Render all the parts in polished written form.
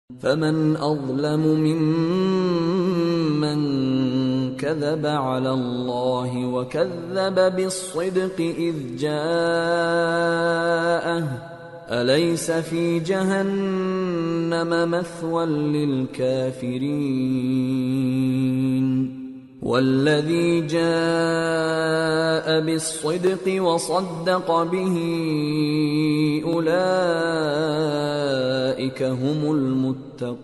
فمن أظلم ممن كذب على الله وكذب بالصدق إذ جاءه أليس في جهنم مثوى للكافرين والذي جاء بالصدق وصدق به أولئك هم المتقون۔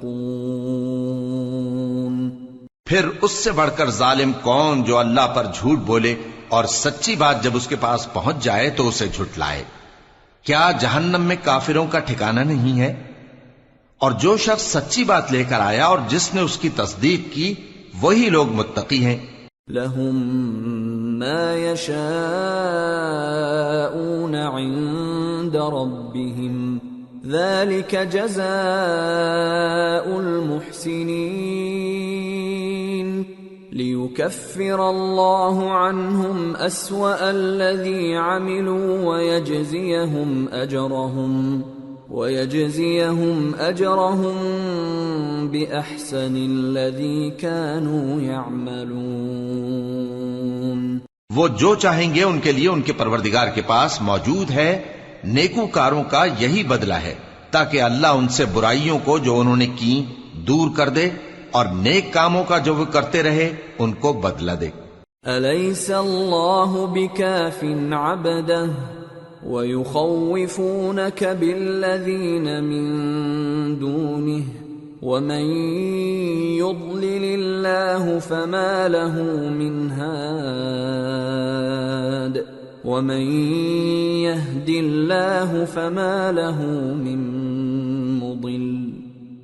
پھر اس سے بڑھ کر ظالم کون جو اللہ پر جھوٹ بولے اور سچی بات جب اس کے پاس پہنچ جائے تو اسے جھٹلائے۔ کیا جہنم میں کافروں کا ٹھکانہ نہیں ہے؟ اور جو شخص سچی بات لے کر آیا اور جس نے اس کی تصدیق کی وہی لوگ متقی ہیں۔ لهم ما يشاءون عند ربهم ذلك جزاء المحسنين ليكفر الله عنهم أسوأ الذي عملوا ويجزيهم أجرهم بأحسن الذي كانوا يعملون۔ وہ جو چاہیں گے ان کے لیے ان کے پروردگار کے پاس موجود ہے، نیکوکاروں کا یہی بدلہ ہے، تاکہ اللہ ان سے برائیوں کو جو انہوں نے کی دور کر دے اور نیک کاموں کا جو وہ کرتے رہے ان کو بدلہ دے۔ أَلَيْسَ اللَّهُ بِكَافٍ عَبْدَهُ وَيُخَوِّفُونَكَ بِالَّذِينَ مِن دُونِهِ وَمَن يُضْلِلِ اللَّهُ فَمَا لَهُ مِنْ هَادٍ وَمَن يَهْدِ اللَّهُ فَمَا لَهُ مِن مُضِلٍّ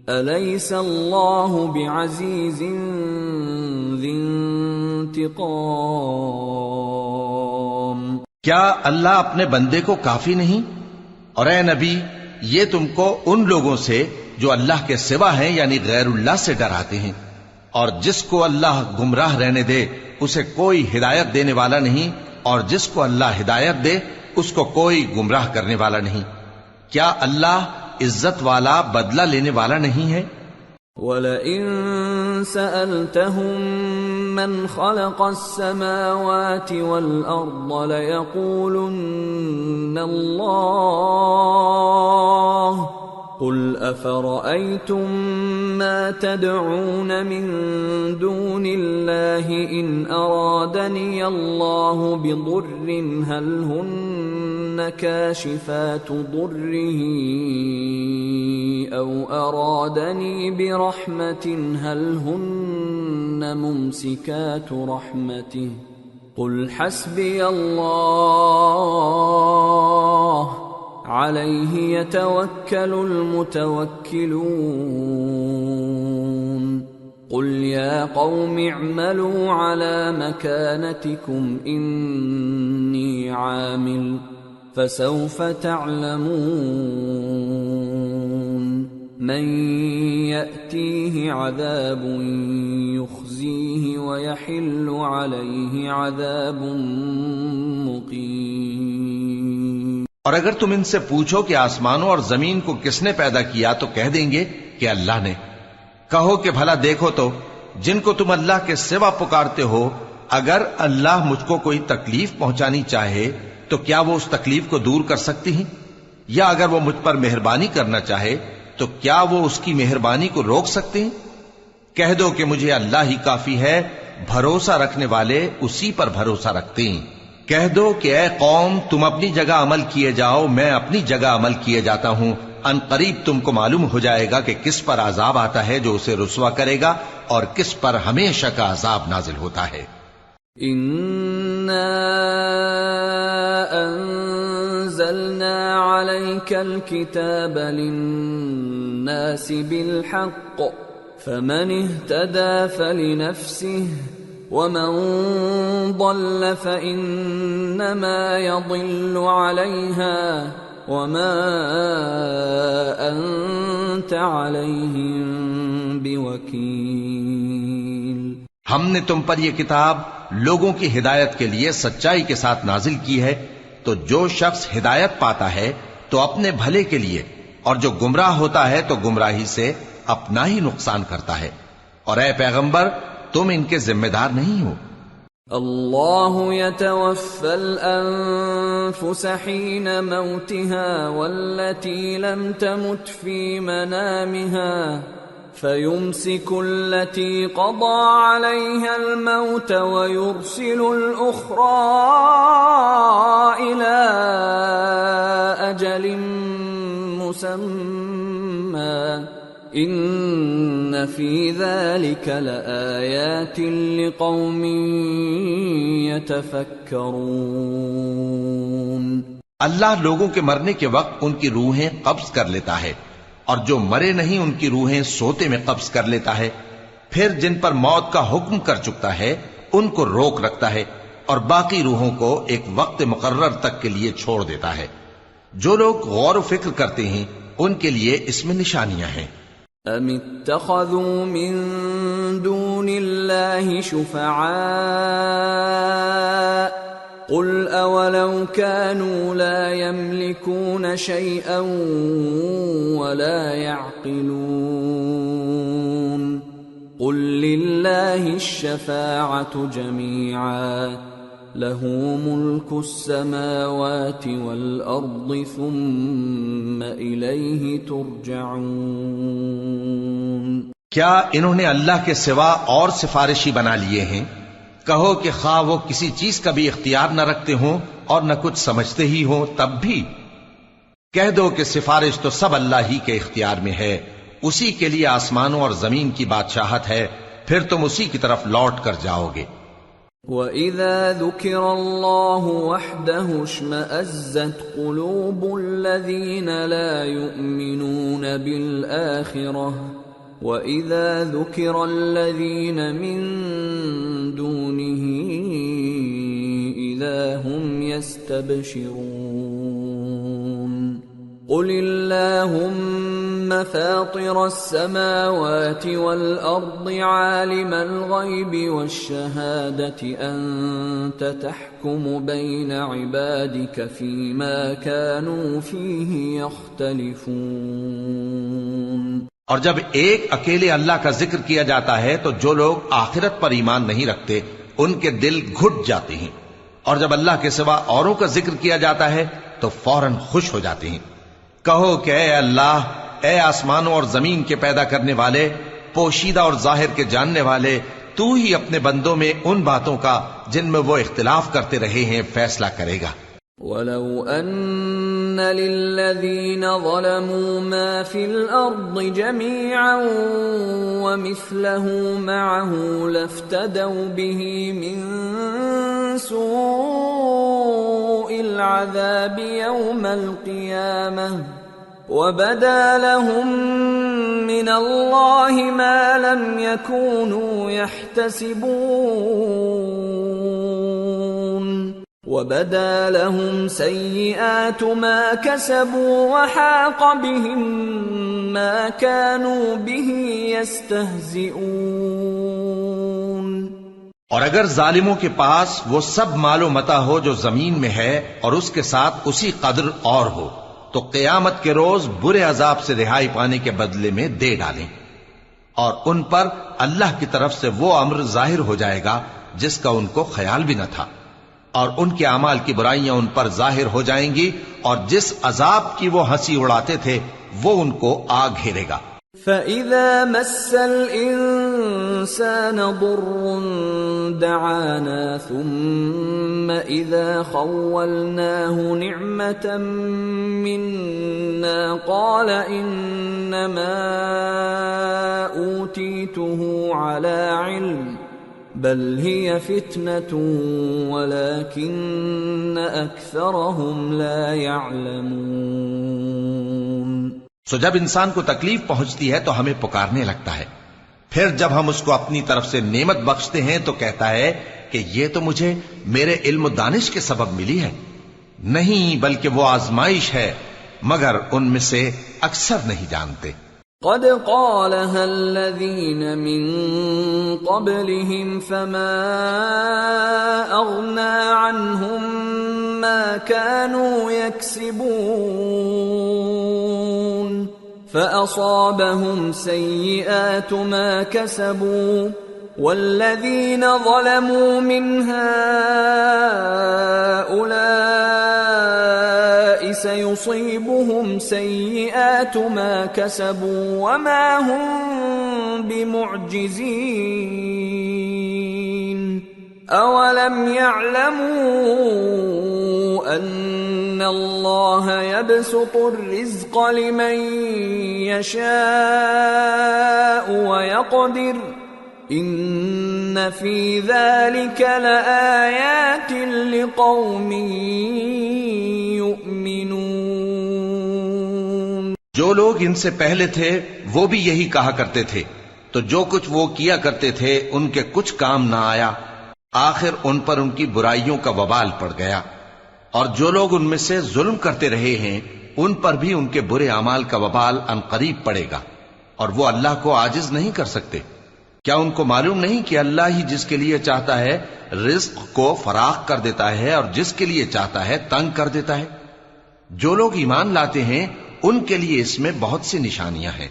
أَلَيْسَ اللَّهُ بِعَزِيزٍ ذِي انتقام۔ کیا اللہ اپنے بندے کو کافی نہیں؟ اور اے نبی یہ تم کو ان لوگوں سے جو اللہ کے سوا ہیں یعنی غیر اللہ سے ڈراتے ہیں، اور جس کو اللہ گمراہ رہنے دے اسے کوئی ہدایت دینے والا نہیں، اور جس کو اللہ ہدایت دے اس کو کوئی گمراہ کرنے والا نہیں۔ کیا اللہ عزت والا بدلہ لینے والا نہیں ہے؟ وَلَئِن سَأَلْتَهُم مَّنْ خَلَقَ السَّمَاوَاتِ وَالْأَرْضَ لَيَقُولُنَّ اللَّهُ قُلْ أَفَرَأَيْتُم مَّا تَدْعُونَ مِن دُونِ اللَّهِ إِنْ أَرَادَنِيَ اللَّهُ بِضُرٍّ هَلْ هُنَّ كَاشِفَاتُ ضُرِّهِ أَوْ أَرَادَنِي بِرَحْمَةٍ هَلْ هُنَّ مُمْسِكَاتُ رَحْمَتِهِ قُلْ حَسْبِيَ اللَّهُ عَلَيْهِ يَتَوَكَّلُ الْمُتَوَكِّلُونَ قُلْ يَا قَوْمِ اعْمَلُوا عَلَى مَكَانَتِكُمْ إِنِّي عَامِلٌ فَسَوْفَ تَعْلَمُونَ مَن يَأْتِيهِ عَذَابٌ يُخْزِيهِ وَيَحِلُّ عَلَيْهِ عَذَابٌ مُقِيمٌ۔ اور اگر تم ان سے پوچھو کہ آسمانوں اور زمین کو کس نے پیدا کیا تو کہہ دیں گے کہ اللہ نے۔ کہو کہ بھلا دیکھو تو جن کو تم اللہ کے سوا پکارتے ہو، اگر اللہ مجھ کو کوئی تکلیف پہنچانی چاہے تو کیا وہ اس تکلیف کو دور کر سکتی ہیں؟ یا اگر وہ مجھ پر مہربانی کرنا چاہے تو کیا وہ اس کی مہربانی کو روک سکتے ہیں؟ کہہ دو کہ مجھے اللہ ہی کافی ہے، بھروسہ رکھنے والے اسی پر بھروسہ رکھتے ہیں۔ کہہ دو کہ اے قوم تم اپنی جگہ عمل کیے جاؤ، میں اپنی جگہ عمل کیے جاتا ہوں، ان قریب تم کو معلوم ہو جائے گا کہ کس پر عذاب آتا ہے جو اسے رسوا کرے گا اور کس پر ہمیشہ کا عذاب نازل ہوتا ہے۔ إِنَّا أَنزَلْنَا عَلَيْكَ الْكِتَابَ لِلنَّاسِ بِالْحَقِّ فَمَنِ اهْتَدَى فَلِنَفْسِهِ وَمَن ضَلَّ فَإِنَّمَا يَضِلُّ عَلَيْهَا وَمَا أَنتَ عَلَيْهِم بِوَكِيلٍ۔ ہم نے تم پر یہ کتاب لوگوں کی ہدایت کے لیے سچائی کے ساتھ نازل کی ہے، تو جو شخص ہدایت پاتا ہے تو اپنے بھلے کے لیے، اور جو گمراہ ہوتا ہے تو گمراہی سے اپنا ہی نقصان کرتا ہے، اور اے پیغمبر تم ان کے ذمہ دار نہیں ہو۔ اللہ يتوفى الأنفس حين موتها والتي لم تمت في منامها فيمسك التي قضى عليها الموت ويرسل الأخرى إلى أجل مسمى إن في ذلك لآيات لقوم يتفكرون۔ اللہ لوگوں کے مرنے کے وقت ان کی روحیں قبض کر لیتا ہے، اور جو مرے نہیں ان کی روحیں سوتے میں قبض کر لیتا ہے، پھر جن پر موت کا حکم کر چکتا ہے ان کو روک رکھتا ہے، اور باقی روحوں کو ایک وقت مقرر تک کے لیے چھوڑ دیتا ہے۔ جو لوگ غور و فکر کرتے ہیں ان کے لیے اس میں نشانیاں ہیں۔ ام اتخذوا من دون اللہ شفعاء قل اولو كانوا لا يملكون شيئا ولا يعقلون قل لله الشفاعة جميعا له ملك السماوات والأرض ثم إليه ترجعون۔ کیا انہوں نے اللہ کے سوا اور سفارشی بنا لیے ہیں؟ کہو کہ خواہ وہ کسی چیز کا بھی اختیار نہ رکھتے ہوں اور نہ کچھ سمجھتے ہی ہوں تب بھی کہہ دو کہ سفارش تو سب اللہ ہی کے اختیار میں ہے، اسی کے لیے آسمانوں اور زمین کی بادشاہت ہے، پھر تم اسی کی طرف لوٹ کر جاؤ گے۔ وَإِذَا ذُكِرَ اللَّهُ وَحْدَهُ اشْمَأَزَّتْ قُلُوبُ الَّذِينَ لَا يُؤْمِنُونَ بِالْآخِرَةِ وَإِذَا ذُكِرَ الَّذِينَ مِن دُونِهِ إِذَا هُمْ يَسْتَبْشِرُونَ قُلِ اللَّهُمَّ فَاطِرَ السَّمَاوَاتِ وَالْأَرْضِ عَالِمَ الْغَيْبِ وَالشَّهَادَةِ أَنْتَ تَحْكُمُ بَيْنَ عِبَادِكَ فِيمَا كَانُوا فِيهِ يَخْتَلِفُونَ۔ اور جب ایک اکیلے اللہ کا ذکر کیا جاتا ہے تو جو لوگ آخرت پر ایمان نہیں رکھتے ان کے دل گھٹ جاتے ہیں، اور جب اللہ کے سوا اوروں کا ذکر کیا جاتا ہے تو فوراً خوش ہو جاتے ہیں۔ کہو کہ اے اللہ، اے آسمانوں اور زمین کے پیدا کرنے والے، پوشیدہ اور ظاہر کے جاننے والے، تو ہی اپنے بندوں میں ان باتوں کا جن میں وہ اختلاف کرتے رہے ہیں فیصلہ کرے گا۔ وَلَوْ أَنَّ لِلَّذِينَ ظَلَمُوا مَا فِي الْأَرْضِ جَمِيعًا وَمِثْلَهُ مَعَهُ لَافْتَدَوْا بِهِ مِنْ سُوءِ الْعَذَابِ يَوْمَ الْقِيَامَةِ وَبَدَا لَهُم مِّنَ اللَّهِ مَا لَمْ يَكُونُوا يَحْتَسِبُونَ وَبَدَا لَهُمْ سَيِّئَاتُ مَا كَسَبُوا وَحَاقَ بِهِمْ مَا كَانُوا بِهِ يَسْتَهْزِئُونَ۔ اور اگر ظالموں کے پاس وہ سب مال و متاع ہو جو زمین میں ہے اور اس کے ساتھ اسی قدر اور ہو تو قیامت کے روز برے عذاب سے رہائی پانے کے بدلے میں دے ڈالیں، اور ان پر اللہ کی طرف سے وہ امر ظاہر ہو جائے گا جس کا ان کو خیال بھی نہ تھا، اور ان کے اعمال کی برائیاں ان پر ظاہر ہو جائیں گی، اور جس عذاب کی وہ ہنسی اڑاتے تھے وہ ان کو آ گھیرے گا۔ فَإِذَا مَسَّ الْإِنسَانَ ضُرٌّ دَعَانَا ثُمَّ إِذَا خَوَّلْنَاهُ نِعْمَةً مِنَّا قَالَ إِنَّمَا أُوتِيتُهُ عَلَى عِلْمٍ بل هي فتنة ولكن أكثرهم لا يعلمون۔ سو جب انسان کو تکلیف پہنچتی ہے تو ہمیں پکارنے لگتا ہے، پھر جب ہم اس کو اپنی طرف سے نعمت بخشتے ہیں تو کہتا ہے کہ یہ تو مجھے میرے علم و دانش کے سبب ملی ہے، نہیں بلکہ وہ آزمائش ہے، مگر ان میں سے اکثر نہیں جانتے۔ قد قالها الذين من قبلهم فما أغنى عنهم ما كانوا يكسبون فأصابهم سيئات ما كسبوا والذين ظلموا من هؤلاء سيصيبهم سيئات ما كسبوا وما هم بمعجزين أولم يعلموا أن الله يبسط الرزق لمن يشاء ويقدر إن في ذلك لآيات لقوم يؤمنون۔ جو لوگ ان سے پہلے تھے وہ بھی یہی کہا کرتے تھے، تو جو کچھ وہ کیا کرتے تھے ان کے کچھ کام نہ آیا، آخر ان پر ان کی برائیوں کا وبال پڑ گیا۔ اور جو لوگ ان میں سے ظلم کرتے رہے ہیں ان پر بھی ان کے برے اعمال کا وبال عنقریب پڑے گا، اور وہ اللہ کو عاجز نہیں کر سکتے۔ کیا ان کو معلوم نہیں کہ اللہ ہی جس کے لیے چاہتا ہے رزق کو فراخ کر دیتا ہے اور جس کے لیے چاہتا ہے تنگ کر دیتا ہے؟ جو لوگ ایمان لاتے ہیں ان کے لیے اس میں بہت سی نشانیاں ہیں۔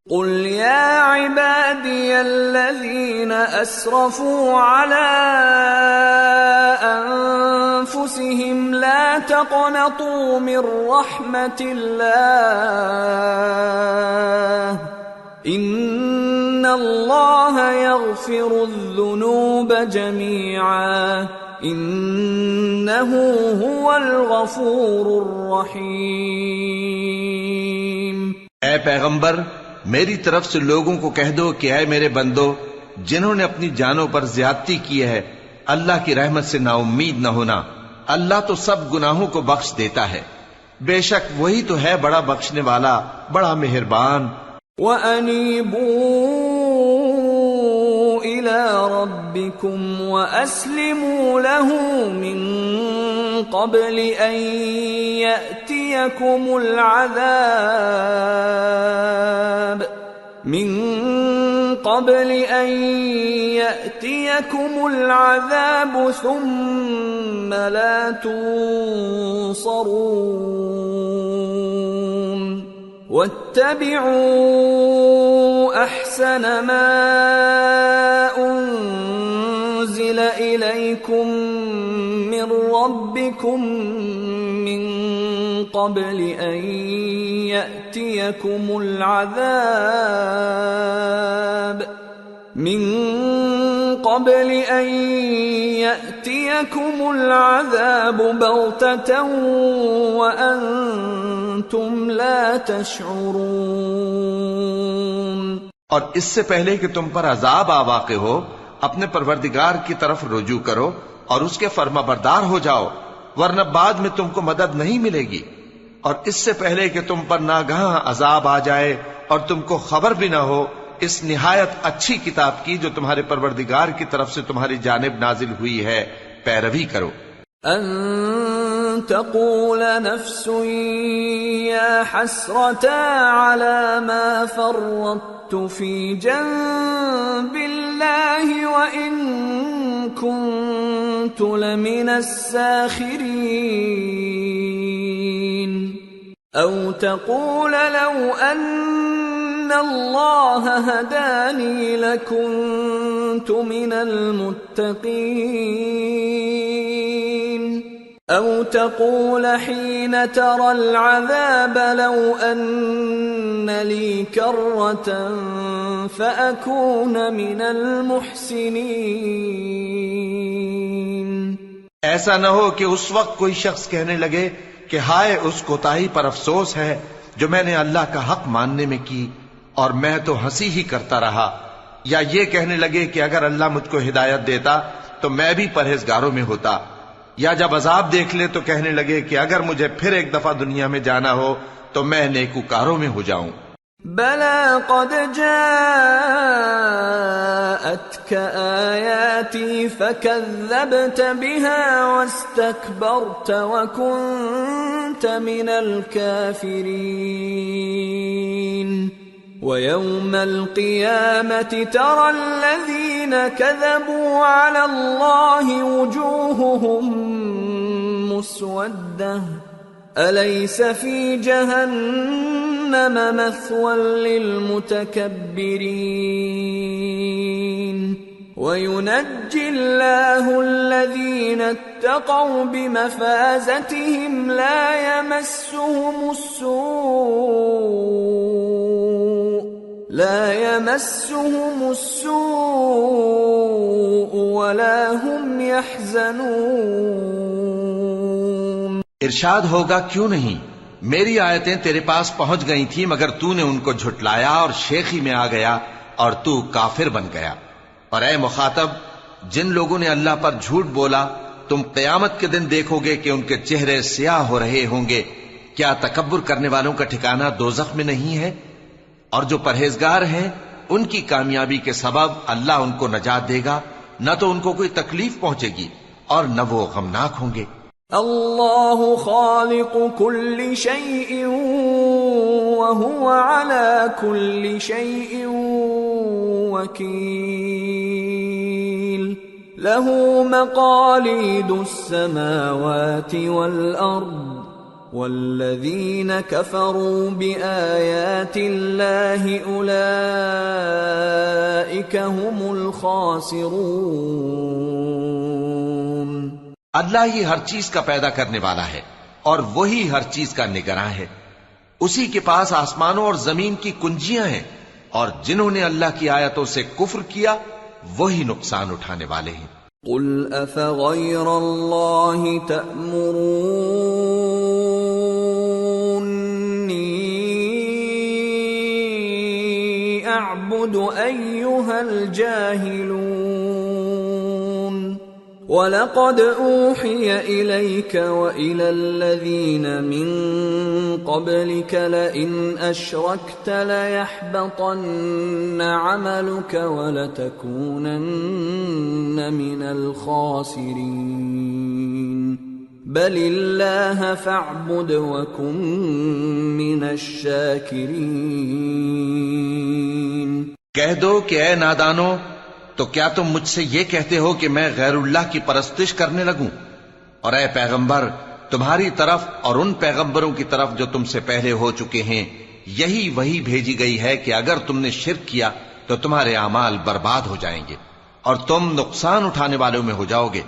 قل يا عبادي الذين أسرفوا على أنفسهم لا تقنطوا من رحمة الله إن الله يغفر الذنوب جميعا إنه هو الغفور الرحيم۔ اے پیغمبر، میری طرف سے لوگوں کو کہہ دو کہ اے میرے بندو، جنہوں نے اپنی جانوں پر زیادتی کی ہے، اللہ کی رحمت سے نا امید نہ ہونا۔ اللہ تو سب گناہوں کو بخش دیتا ہے، بے شک وہی تو ہے بڑا بخشنے والا، بڑا مہربان۔ وَأَنِيبُوا إِلَى رَبِّكُمْ وَأَسْلِمُوا لَهُ مِن قَبْلِ أَن يَأْتِيَكُمُ الْعَذَابُ ثُمَّ لَا تُنصَرُونَ وَاتَّبِعُوا أَحْسَنَ مَا أُنزِلَ إِلَيْكُم مِّن رَّبِّكُم مِّن قَبْلِ أَن يَأْتِيَكُمُ الْعَذَابُ بَغْتَةً وَأَنتُمْ لَا تَشْعُرُونَ۔ اور اس سے پہلے کہ تم پر عذاب آ واقع ہو، اپنے پروردگار کی طرف رجوع کرو اور اس کے فرما بردار ہو جاؤ، ورنہ بعد میں تم کو مدد نہیں ملے گی۔ اور اس سے پہلے کہ تم پر ناگہاں عذاب آ جائے اور تم کو خبر بھی نہ ہو، اس نہایت اچھی کتاب کی جو تمہارے پروردگار کی طرف سے تمہاری جانب نازل ہوئی ہے پیروی کرو۔ ان تقول نفس یا حسرتا علی ما فرطت فی جنب اللہ وان كنت لمن الساخرین او تقول لو ان اللہ ہدانی لکنت من المتقین او تقول حین ترى العذاب لو ان لی کرة فأکون من المحسنین۔ ایسا نہ ہو کہ اس وقت کوئی شخص کہنے لگے کہ ہائے اس کوتاہی پر افسوس ہے جو میں نے اللہ کا حق ماننے میں کی اور میں تو ہنسی ہی کرتا رہا، یا یہ کہنے لگے کہ اگر اللہ مجھ کو ہدایت دیتا تو میں بھی پرہیزگاروں میں ہوتا، یا جب عذاب دیکھ لے تو کہنے لگے کہ اگر مجھے پھر ایک دفعہ دنیا میں جانا ہو تو میں نیکوکاروں میں ہو جاؤں۔ بلى قد جاءتك آياتي فكذبت بها واستكبرت وكنت من الكافرين ويوم القيامة ترى الذين كذبوا على الله وجوههم مسودة أليس في جهنم مثوى للمتكبرين وينجي الله الذين اتقوا بمفازتهم لا يمسهم السوء ولا هم يحزنون۔ ارشاد ہوگا کیوں نہیں، میری آیتیں تیرے پاس پہنچ گئی تھی مگر تو نے ان کو جھٹلایا اور شیخی میں آ گیا اور تو کافر بن گیا۔ اور اے مخاطب، جن لوگوں نے اللہ پر جھوٹ بولا تم قیامت کے دن دیکھو گے کہ ان کے چہرے سیاہ ہو رہے ہوں گے۔ کیا تکبر کرنے والوں کا ٹھکانہ دوزخ میں نہیں ہے؟ اور جو پرہیزگار ہیں ان کی کامیابی کے سبب اللہ ان کو نجات دے گا، نہ تو ان کو کوئی تکلیف پہنچے گی اور نہ وہ غمناک ہوں گے۔ اللہ خالق كل شيء وهو على كل شيء وكيل له مقاليد السماوات والأرض والذين كفروا بآيات الله أولئك هم الخاسرون۔ اللہ ہی ہر چیز کا پیدا کرنے والا ہے اور وہی ہر چیز کا نگراں ہے۔ اسی کے پاس آسمانوں اور زمین کی کنجیاں ہیں، اور جنہوں نے اللہ کی آیتوں سے کفر کیا وہی نقصان اٹھانے والے ہیں۔ قل افغیر اللہ تأمرونی اعبد ایہا الجاہلون وَلَقَدْ أُوحِيَ إِلَيْكَ وَإِلَى الَّذِينَ مِن قَبْلِكَ لَئِنْ أَشْرَكْتَ لَيَحْبَطَنَّ عَمَلُكَ وَلَتَكُونَنَّ مِنَ الْخَاسِرِينَ بَلِ اللَّهَ فَاعْبُدْ وَكُن مِّنَ الشَّاكِرِينَ۔ کہہ دو کہ اے نادانو، تو کیا تم مجھ سے یہ کہتے ہو کہ میں غیر اللہ کی پرستش کرنے لگوں؟ اور اے پیغمبر، تمہاری طرف اور ان پیغمبروں کی طرف جو تم سے پہلے ہو چکے ہیں یہی وہی بھیجی گئی ہے کہ اگر تم نے شرک کیا تو تمہارے اعمال برباد ہو جائیں گے اور تم نقصان اٹھانے والوں میں ہو جاؤ گے،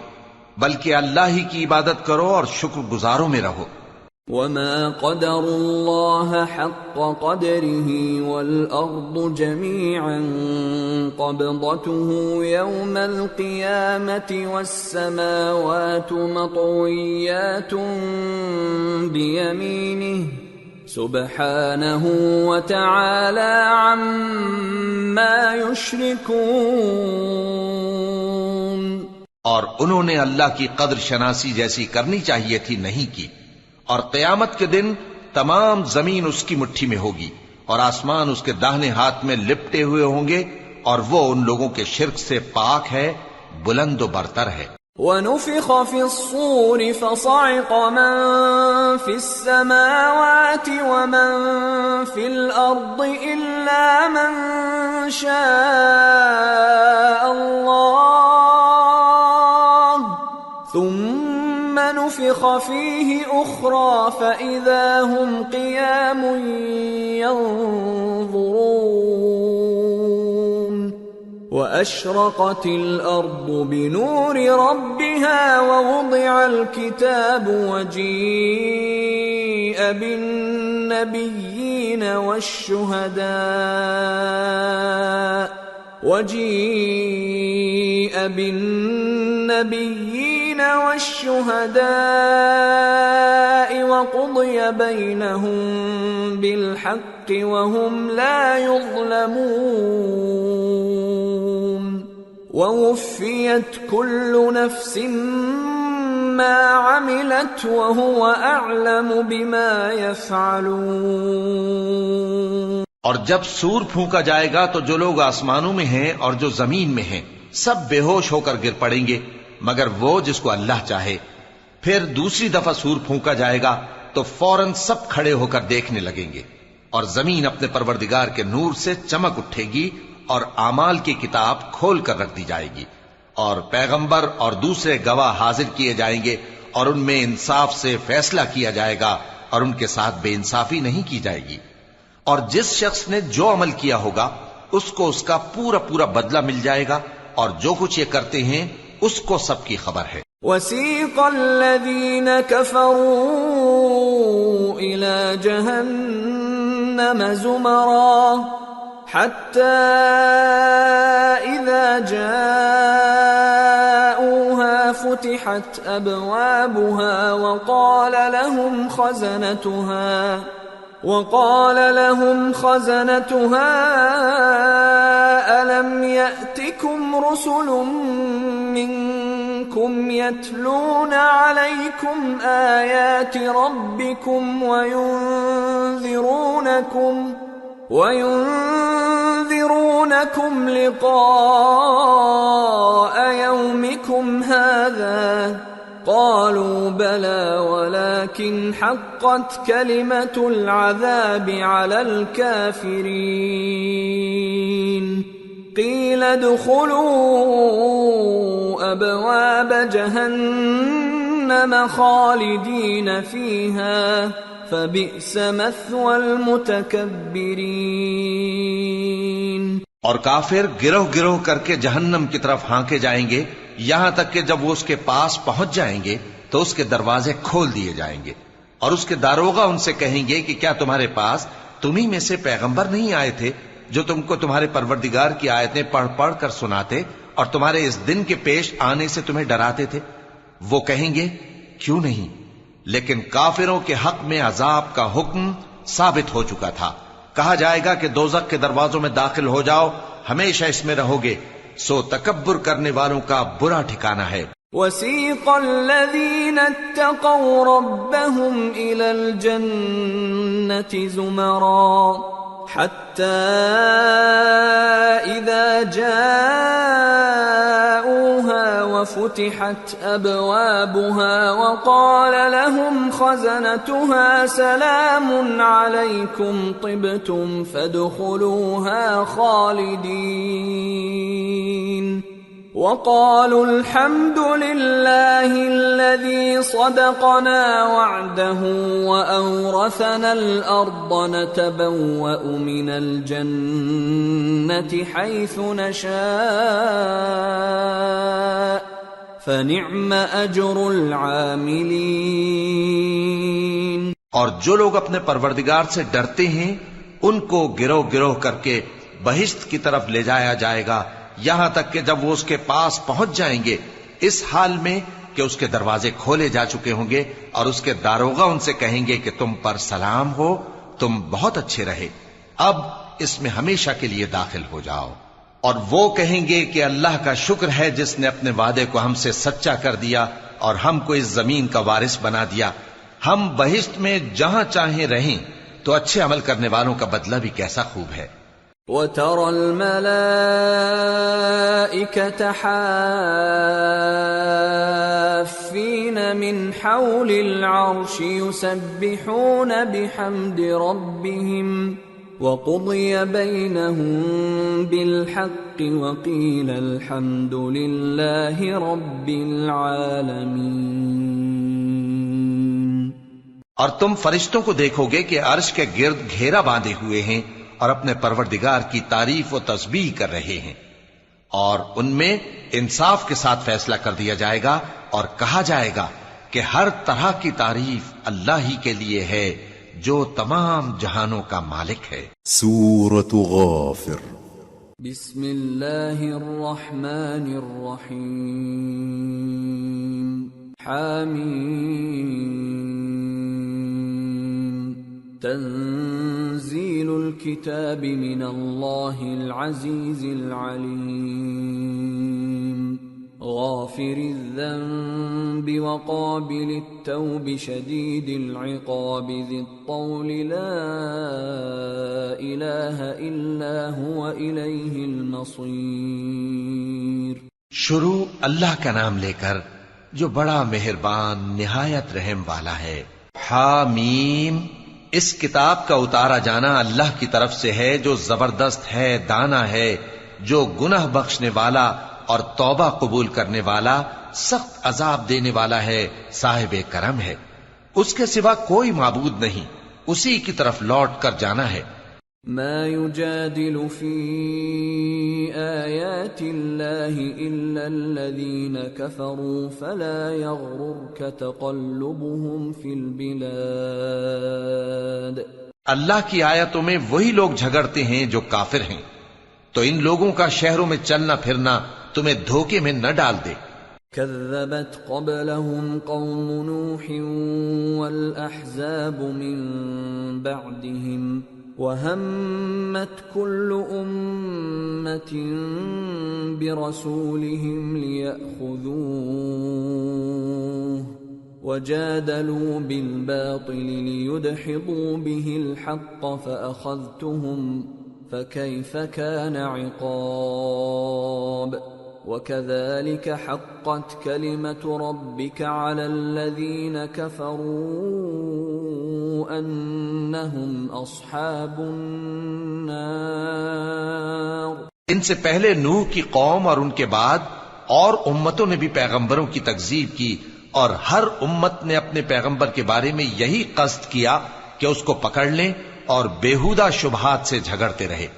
بلکہ اللہ ہی کی عبادت کرو اور شکر گزاروں میں رہو۔ وَمَا قَدَرُوا اللَّهَ حَقَّ قَدْرِهِ وَالْأَرْضُ جَمِيعًا قَبْضَتُهُ يَوْمَ الْقِيَامَةِ وَالسَّمَاوَاتُ مَطْوِيَّاتٌ بِيَمِينِهِ سُبْحَانَهُ وَتَعَالَى عَمَّا يُشْرِكُونَ۔ اور انہوں نے اللہ کی قدر شناسی جیسی کرنی چاہیے تھی نہیں کی، اور قیامت کے دن تمام زمین اس کی مٹھی میں ہوگی اور آسمان اس کے داہنے ہاتھ میں لپٹے ہوئے ہوں گے، اور وہ ان لوگوں کے شرک سے پاک ہے، بلند و برتر ہے۔ وَنُفِخَ فِي الصُّورِ فَصَعِقَ مَن فِي السَّمَاوَاتِ وَمَن فِي الْأَرْضِ إِلَّا مَن شَاءَ اللَّهُ ثُمَّ نُفِخَ فِيهِ أُخْرَى فَإِذَا هُمْ قِيَامٌ يَنظُرُونَ وَأَشْرَقَتِ الْأَرْضُ بِنُورِ رَبِّهَا وَوُضِعَ الْكِتَابُ وَجِيءَ بِالنَّبِيِّينَ والشهداء وقضي بينهم بالحق وهم لا يظلمون ووفيت كل نفس ما عملت وهو أعلم بما يفعلون۔ اور جب سور پھونکا جائے گا تو جو لوگ آسمانوں میں ہیں اور جو زمین میں ہیں سب بے ہوش ہو کر گر پڑیں گے مگر وہ جس کو اللہ چاہے۔ پھر دوسری دفعہ سور پھونکا جائے گا تو فوراً سب کھڑے ہو کر دیکھنے لگیں گے، اور زمین اپنے پروردگار کے نور سے چمک اٹھے گی اور اعمال کی کتاب کھول کر رکھ دی جائے گی، اور پیغمبر اور دوسرے گواہ حاضر کیے جائیں گے، اور ان میں انصاف سے فیصلہ کیا جائے گا اور ان کے ساتھ بے انصافی نہیں کی جائے گی۔ اور جس شخص نے جو عمل کیا ہوگا اس کو اس کا پورا پورا بدلہ مل جائے گا، اور جو کچھ یہ کرتے ہیں اس کو سب کی خبر ہے۔ وَسِيقَ الَّذِينَ كَفَرُوا إِلَى جَهَنَّمَ زُمَرًا حَتَّى إِذَا جَاءُوهَا فُتِحَتْ أَبْوَابُهَا وقال لهم خزنتها ألم يأتكم رسل منكم يتلون عليكم آيات ربكم وينذرونكم لقاء يومكم هذا قالوا بلى ولكن حقت كلمة العذاب على الكافرين قيل ادخلوا أبواب جهنم خالدين فيها فبئس مثوى المتكبرين۔ اور کافر گروہ گروہ کر کے جہنم کی طرف ہانکے جائیں گے، یہاں تک کہ جب وہ اس کے پاس پہنچ جائیں گے تو اس کے دروازے کھول دیے جائیں گے، اور اس کے داروغہ ان سے کہیں گے کہ کیا تمہارے پاس تمہیں میں سے پیغمبر نہیں آئے تھے جو تم کو تمہارے پروردگار کی آیتیں پڑھ پڑھ کر سناتے اور تمہارے اس دن کے پیش آنے سے تمہیں ڈراتے تھے؟ وہ کہیں گے کیوں نہیں، لیکن کافروں کے حق میں عذاب کا حکم ثابت ہو چکا تھا۔ کہا جائے گا کہ دوزخ کے دروازوں میں داخل ہو جاؤ، ہمیشہ اس میں رہو گے، سو تکبر کرنے والوں کا برا ٹھکانہ ہے۔ وَسِيقَ الَّذِينَ اتَّقَوْا رَبَّهُمْ إِلَى الْجَنَّةِ زُمَرًا حَتَّى إِذَا جَاءُوهَا وَفُتِحَتْ أَبْوَابُهَا وَقَالَ لَهُمْ خَزَنَتُهَا سَلَامٌ عَلَيْكُمْ طِبْتُمْ فَادْخُلُوهَا خَالِدِينَ وَقَالُوا الْحَمْدُ لِلَّهِ الَّذِي صَدَقَنَا وَعْدَهُ وَأَوْرَثَنَا الْأَرْضَ نَتَبَوَّأُ مِنَ الْجَنَّةِ حَيْثُ نَشَاءُ فَنِعْمَ أَجْرُ الْعَامِلِينَ۔ اور جو لوگ اپنے پروردگار سے ڈرتے ہیں ان کو گروہ گروہ کر کے بہشت کی طرف لے جایا جائے گا، یہاں تک کہ جب وہ اس کے پاس پہنچ جائیں گے اس حال میں کہ اس کے دروازے کھولے جا چکے ہوں گے، اور اس کے داروغہ ان سے کہیں گے کہ تم پر سلام ہو، تم بہت اچھے رہے، اب اس میں ہمیشہ کے لیے داخل ہو جاؤ۔ اور وہ کہیں گے کہ اللہ کا شکر ہے جس نے اپنے وعدے کو ہم سے سچا کر دیا اور ہم کو اس زمین کا وارث بنا دیا، ہم بہشت میں جہاں چاہیں رہیں، تو اچھے عمل کرنے والوں کا بدلہ بھی کیسا خوب ہے۔ وَتَرَى الْمَلَائِكَةَ حَافِّينَ مِنْ حَوْلِ الْعَرْشِ يُسَبِّحُونَ بِحَمْدِ رَبِّهِمْ وَقُضِيَ بَيْنَهُم بِالْحَقِّ وَقِيلَ الْحَمْدُ لِلَّهِ رَبِّ الْعَالَمِينَ۔ اور تم فرشتوں کو دیکھو گے کہ عرش کے گرد گھیرا باندھے ہوئے ہیں اور اپنے پروردگار کی تعریف و تسبیح کر رہے ہیں، اور ان میں انصاف کے ساتھ فیصلہ کر دیا جائے گا، اور کہا جائے گا کہ ہر طرح کی تعریف اللہ ہی کے لیے ہے جو تمام جہانوں کا مالک ہے۔ سورة غافر۔ بسم اللہ الرحمن الرحیم۔ حامیم۔ تنزیل الكتاب من اللہ العزیز العلیم۔ غافر الذنب وقابل التوب شدید العقاب ذی الطول لا الہ الا هو الیہ المصیر۔ شروع اللہ کا نام لے کر جو بڑا مہربان نہایت رحم والا ہے۔ حامیم۔ اس کتاب کا اتارا جانا اللہ کی طرف سے ہے جو زبردست ہے، دانا ہے، جو گناہ بخشنے والا اور توبہ قبول کرنے والا، سخت عذاب دینے والا ہے، صاحب کرم ہے۔ اس کے سوا کوئی معبود نہیں، اسی کی طرف لوٹ کر جانا ہے۔ ما يجادل في آيات الله إلا الذين كفروا فلا يغررك تقلبهم في البلاد. اللہ کی آیتوں میں وہی لوگ جھگڑتے ہیں جو کافر ہیں، تو ان لوگوں کا شہروں میں چلنا پھرنا تمہیں دھوکے میں نہ ڈال دے۔ كذبت قبلهم قوم نوح والأحزاب من بعدهم وهمت كل أمة برسولهم ليأخذوه وجادلوا بالباطل ليدحضوا به الحق فأخذتهم فكيف كان عقاب وكذلك حقت كلمة ربك على الذين كفروا أنهم أصحاب النار۔ ان سے پہلے نوح کی قوم اور ان کے بعد اور امتوں نے بھی پیغمبروں کی تکذیب کی، اور ہر امت نے اپنے پیغمبر کے بارے میں یہی قصد کیا کہ اس کو پکڑ لیں اور بیہودہ شبہات سے جھگڑتے رہے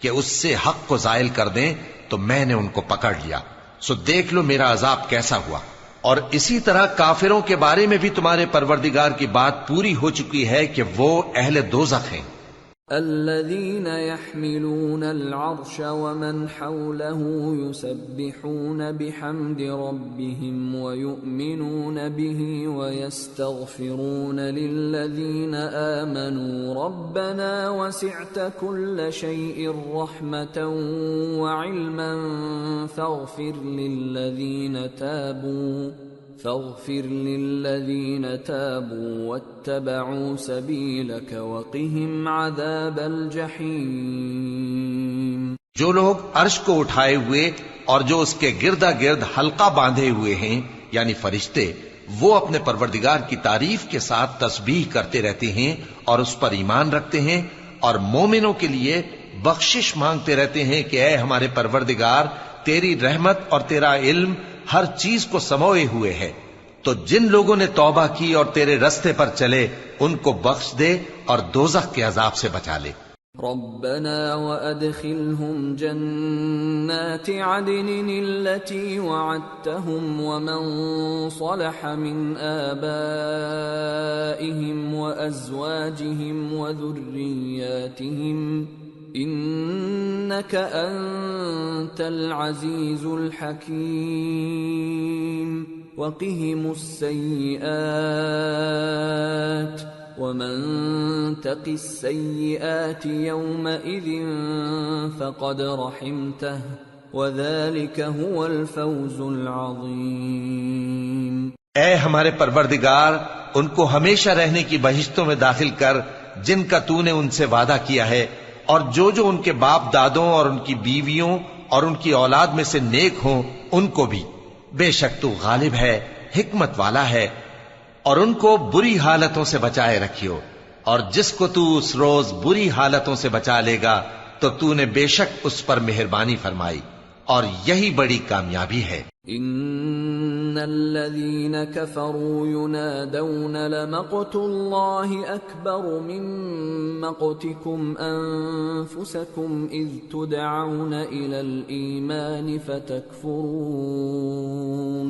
کہ اس سے حق کو زائل کر دیں، تو میں نے ان کو پکڑ لیا، سو دیکھ لو میرا عذاب کیسا ہوا۔ اور اسی طرح کافروں کے بارے میں بھی تمہارے پروردگار کی بات پوری ہو چکی ہے کہ وہ اہل دوزخ ہیں۔ الذين يحملون العرش ومن حوله يسبحون بحمد ربهم ويؤمنون به ويستغفرون للذين آمنوا ربنا وسعت كل شيء رحمة وعلما فاغفر للذين تابوا واتبعوا سبيلك وقهم عذاب الجحيم۔ جو لوگ عرش کو اٹھائے ہوئے اور جو اس کے گردا گرد حلقہ باندھے ہوئے ہیں یعنی فرشتے، وہ اپنے پروردگار کی تعریف کے ساتھ تسبیح کرتے رہتے ہیں اور اس پر ایمان رکھتے ہیں، اور مومنوں کے لیے بخشش مانگتے رہتے ہیں کہ اے ہمارے پروردگار، تیری رحمت اور تیرا علم ہر چیز کو سموئے ہوئے ہے، تو جن لوگوں نے توبہ کی اور تیرے رستے پر چلے ان کو بخش دے اور دوزخ کے عذاب سے بچا لے۔ ربنا وادخلهم جنات عدن التي وعدتهم ومن صلح من آبائهم وأزواجهم وذرياتهم إنك أنت العزيز الحكيم وقهم السيئات ومن تق السيئات يومئذ فقد رحمته وذلك هو الفوز العظيم۔ اے ہمارے پروردگار، ان کو ہمیشہ رہنے کی بہشتوں میں داخل کر جن کا تو نے ان سے وعدہ کیا ہے، اور جو جو ان کے باپ دادوں اور ان کی بیویوں اور ان کی اولاد میں سے نیک ہوں ان کو بھی، بے شک تو غالب ہے، حکمت والا ہے، اور ان کو بری حالتوں سے بچائے رکھیو، اور جس کو تو اس روز بری حالتوں سے بچا لے گا تو تو نے بے شک اس پر مہربانی فرمائی، اور یہی بڑی کامیابی ہے۔ ان الذين كفروا ينادون لمقت الله اكبر من مقتكم انفسكم اذ تدعون الى الايمان فتكفرون۔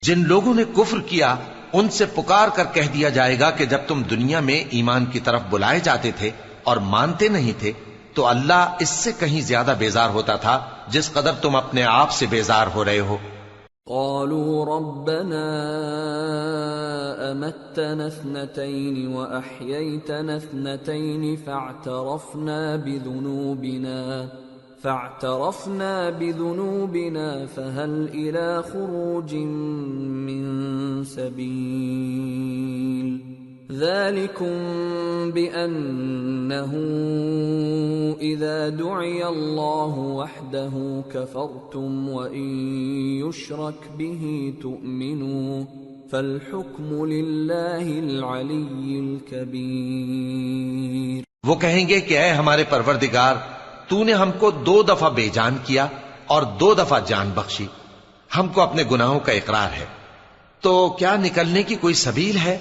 جن لوگوں نے کفر کیا ان سے پکار کر کہہ دیا جائے گا کہ جب تم دنیا میں ایمان کی طرف بلائے جاتے تھے اور مانتے نہیں تھے تو اللہ اس سے کہیں زیادہ بیزار ہوتا تھا جس قدر تم اپنے آپ سے بیزار ہو رہے ہو۔ قالوا ربنا امتنا اثنتين واحييتنا اثنتين فاعترفنا بذنوبنا فهل الى خروج من سبيل ذلكم بأنه إذا دعي الله وحده كفرتم وإن يشرك به تؤمنوا فالحكم لله العلي الكبير۔ وہ کہیں گے کہ اے ہمارے پروردگار، تو نے ہم کو 2 دفعہ بے جان کیا اور 2 دفعہ جان بخشی، ہم کو اپنے گناہوں کا اقرار ہے، تو کیا نکلنے کی کوئی سبیل ہے؟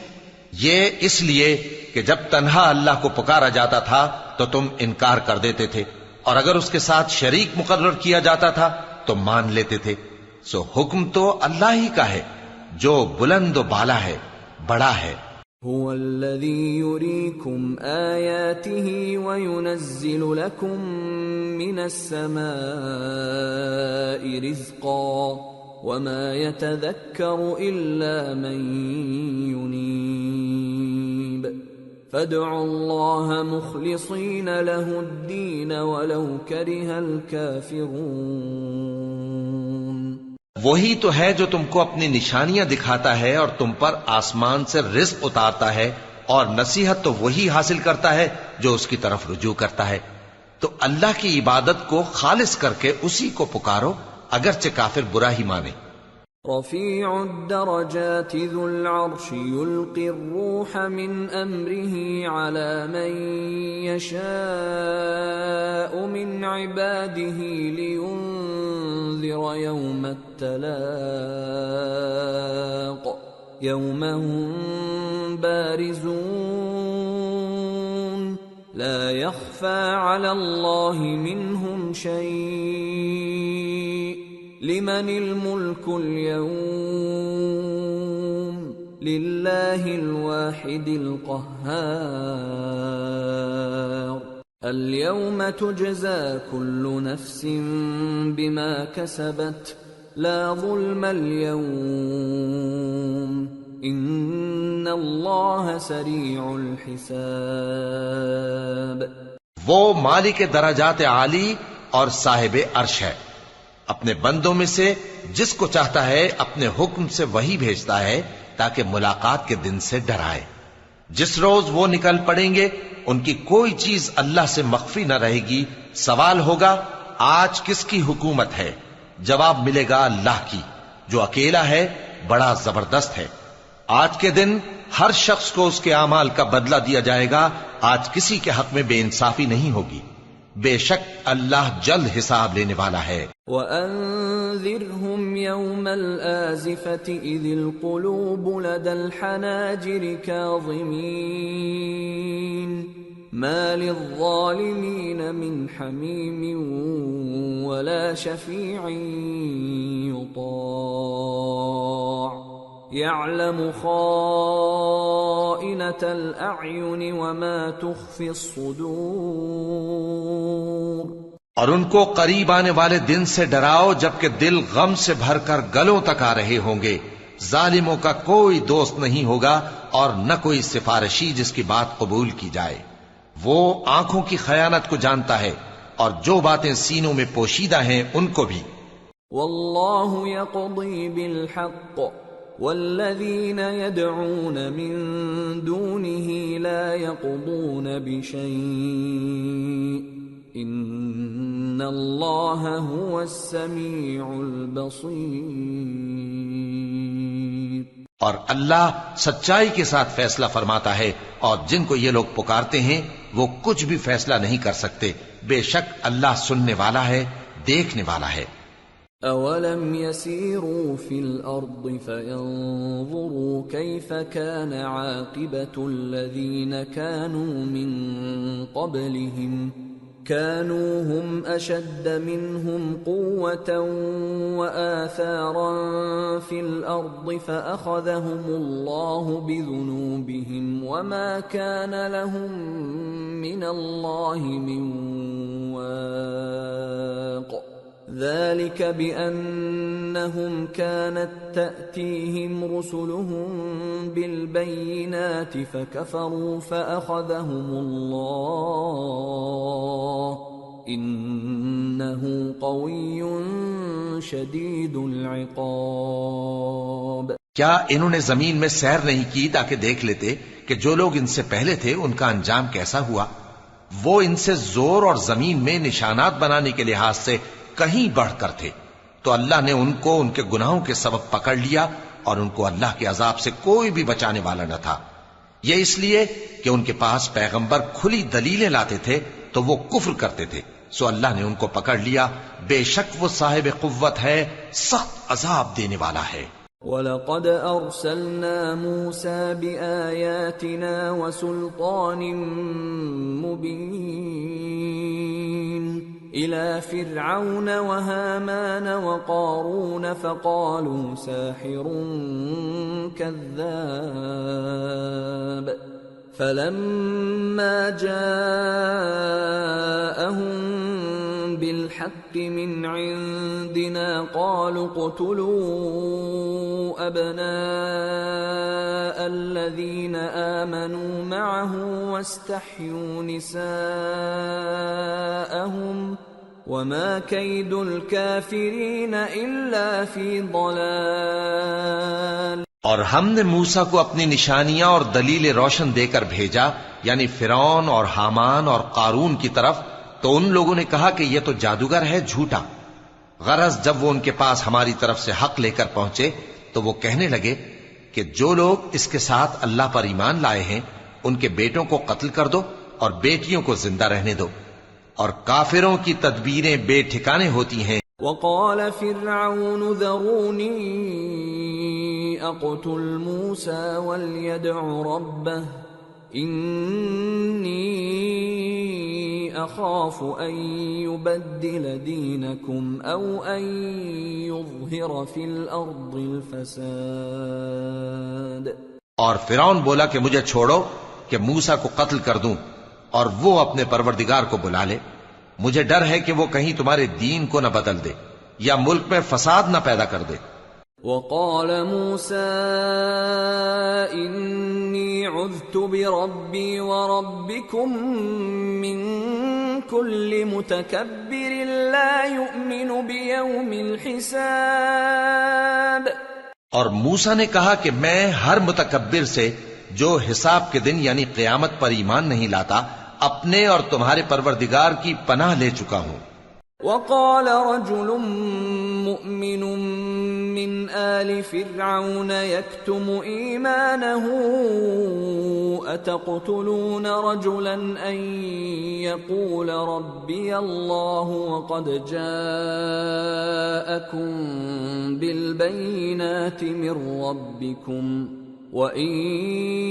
یہ اس لیے کہ جب تنہا اللہ کو پکارا جاتا تھا تو تم انکار کر دیتے تھے، اور اگر اس کے ساتھ شریک مقرر کیا جاتا تھا تو مان لیتے تھے۔ سو حکم تو اللہ ہی کا ہے جو بلند و بالا ہے، بڑا ہے۔ هو الذي يريكم آياته وينزل لكم من السماء رزقا وما يتذكر إلا من ينيب فادعوا الله مخلصين له الدين ولو كره الكافرون۔ وہی تو ہے جو تم کو اپنی نشانیاں دکھاتا ہے اور تم پر آسمان سے رزق اتارتا ہے، اور نصیحت تو وہی حاصل کرتا ہے جو اس کی طرف رجوع کرتا ہے۔ تو اللہ کی عبادت کو خالص کر کے اسی کو پکارو، اگرچہ کافر برا ہی مانے۔ رفيع الدرجات ذو العرش يلقي الروح من أمره على من يشاء من عباده لينذر يوم التلاق يوم هم بارزون لا يخفى على الله منهم شيء لمن الملك اليوم لله الواحد القهار اليوم تجزى كل نفس بما كسبت لا ظلم اليوم ان الله سريع الحساب۔ وہ مالک درجات عالی اور صاحب عرش ہے، اپنے بندوں میں سے جس کو چاہتا ہے اپنے حکم سے وہی بھیجتا ہے تاکہ ملاقات کے دن سے ڈرائے۔ جس روز وہ نکل پڑیں گے ان کی کوئی چیز اللہ سے مخفی نہ رہے گی۔ سوال ہوگا آج کس کی حکومت ہے؟ جواب ملے گا اللہ کی جو اکیلا ہے، بڑا زبردست ہے۔ آج کے دن ہر شخص کو اس کے اعمال کا بدلہ دیا جائے گا، آج کسی کے حق میں بے انصافی نہیں ہوگی۔ بے شک اللہ جلد حساب لینے والا ہے۔ وَأَنذِرْهُمْ يَوْمَ الْآزِفَةِ إِذِ الْقُلُوبُ لَدَى الْحَنَاجِرِ كَاظِمِينَ مَا لِلظَّالِمِينَ مِنْ حَمِيمٍ وَلَا شَفِيعٍ يُطَاعُ يَعْلَمُ خَائِنَةَ الْأَعْيُنِ وَمَا تُخْفِي الصُّدُورُ۔ اور ان کو قریب آنے والے دن سے ڈراؤ جبکہ دل غم سے بھر کر گلوں تک آ رہے ہوں گے۔ ظالموں کا کوئی دوست نہیں ہوگا اور نہ کوئی سفارشی جس کی بات قبول کی جائے۔ وہ آنکھوں کی خیانت کو جانتا ہے اور جو باتیں سینوں میں پوشیدہ ہیں ان کو بھی۔ واللہ یقضی بالحق والذین يدعون من دونه لا يقضون بشیء ان اللہ هو السمیع البصیر۔ اور اللہ سچائی کے ساتھ فیصلہ فرماتا ہے، اور جن کو یہ لوگ پکارتے ہیں وہ کچھ بھی فیصلہ نہیں کر سکتے۔ بے شک اللہ سننے والا ہے، دیکھنے والا ہے۔ اولم يسيروا في الارض فينظروا كيف كان عاقبة الذين كانوا من قبلهم كانوا هم اشد منهم قوة واثارا في الارض فاخذهم الله بذنوبهم وما كان لهم من الله من واق ذلك بأنهم كانت تأتيهم رسلهم بالبينات فكفروا فأخذهم الله إنه قوي شديد العقاب۔ کیا انہوں نے زمین میں سیر نہیں کی تاکہ دیکھ لیتے کہ جو لوگ ان سے پہلے تھے ان کا انجام کیسا ہوا؟ وہ ان سے زور اور زمین میں نشانات بنانے کے لحاظ سے کہیں بڑھ کر تھے، تو اللہ نے ان کو ان کے گناہوں کے سبب پکڑ لیا اور ان کو اللہ کے عذاب سے کوئی بھی بچانے والا نہ تھا۔ یہ اس لیے کہ ان کے پاس پیغمبر کھلی دلیلیں لاتے تھے تو وہ کفر کرتے تھے، سو اللہ نے ان کو پکڑ لیا۔ بے شک وہ صاحب قوت ہے، سخت عذاب دینے والا ہے۔ وَلَقَدْ أَرْسَلْنَا مُوسَى بِآيَاتِنَا وَسُلْطَانٍ مُبِينٍ إِلَى فِرْعَوْنَ وَهَامَانَ وَقَارُونَ فَقَالُوا سَاحِرٌ كَذَّابٌ فَلَمَّا جَاءَهُم بِالْحَقِّ مِنْ عِندِنَا قَالُوا اقْتُلُوا أَبْنَاءَ الَّذِينَ آمَنُوا مَعَهُ وَاسْتَحْيُوا نِسَاءَهُمْ وَمَا كَيْدُ الْكَافِرِينَ إِلَّا فِي ضَلَالٍ۔ اور ہم نے موسیٰ کو اپنی نشانیاں اور دلیل روشن دے کر بھیجا، یعنی فرعون اور حامان اور قارون کی طرف، تو ان لوگوں نے کہا کہ یہ تو جادوگر ہے، جھوٹا۔ غرض جب وہ ان کے پاس ہماری طرف سے حق لے کر پہنچے تو وہ کہنے لگے کہ جو لوگ اس کے ساتھ اللہ پر ایمان لائے ہیں ان کے بیٹوں کو قتل کر دو اور بیٹیوں کو زندہ رہنے دو، اور کافروں کی تدبیریں بے ٹھکانے ہوتی ہیں۔ وقال فرعون ذروني اقتل موسى وليدع ربه إني أخاف أن يبدل دينكم أو أن يظهر في الأرض الفساد۔ اور فرعون بولا کہ مجھے چھوڑو کہ موسیٰ کو قتل کر دوں اور وہ اپنے پروردگار کو بلا لے، مجھے ڈر ہے کہ وہ کہیں تمہارے دین کو نہ بدل دے یا ملک میں فساد نہ پیدا کر دے۔ وقال موسى إني عذت بربي وربكم من كل متكبر لا يؤمن بيوم الحساب۔ اور موسیٰ نے کہا کہ میں ہر متکبر سے جو حساب کے دن یعنی قیامت پر ایمان نہیں لاتا اپنے اور تمہارے پروردگار کی پناہ لے چکا ہوں۔ وقال رجل مؤمن من آل فرعون يكتم إيمانه أتقتلون رجلا أن يقول ربي الله وقد جاءكم بالبينات من ربكم وَإِن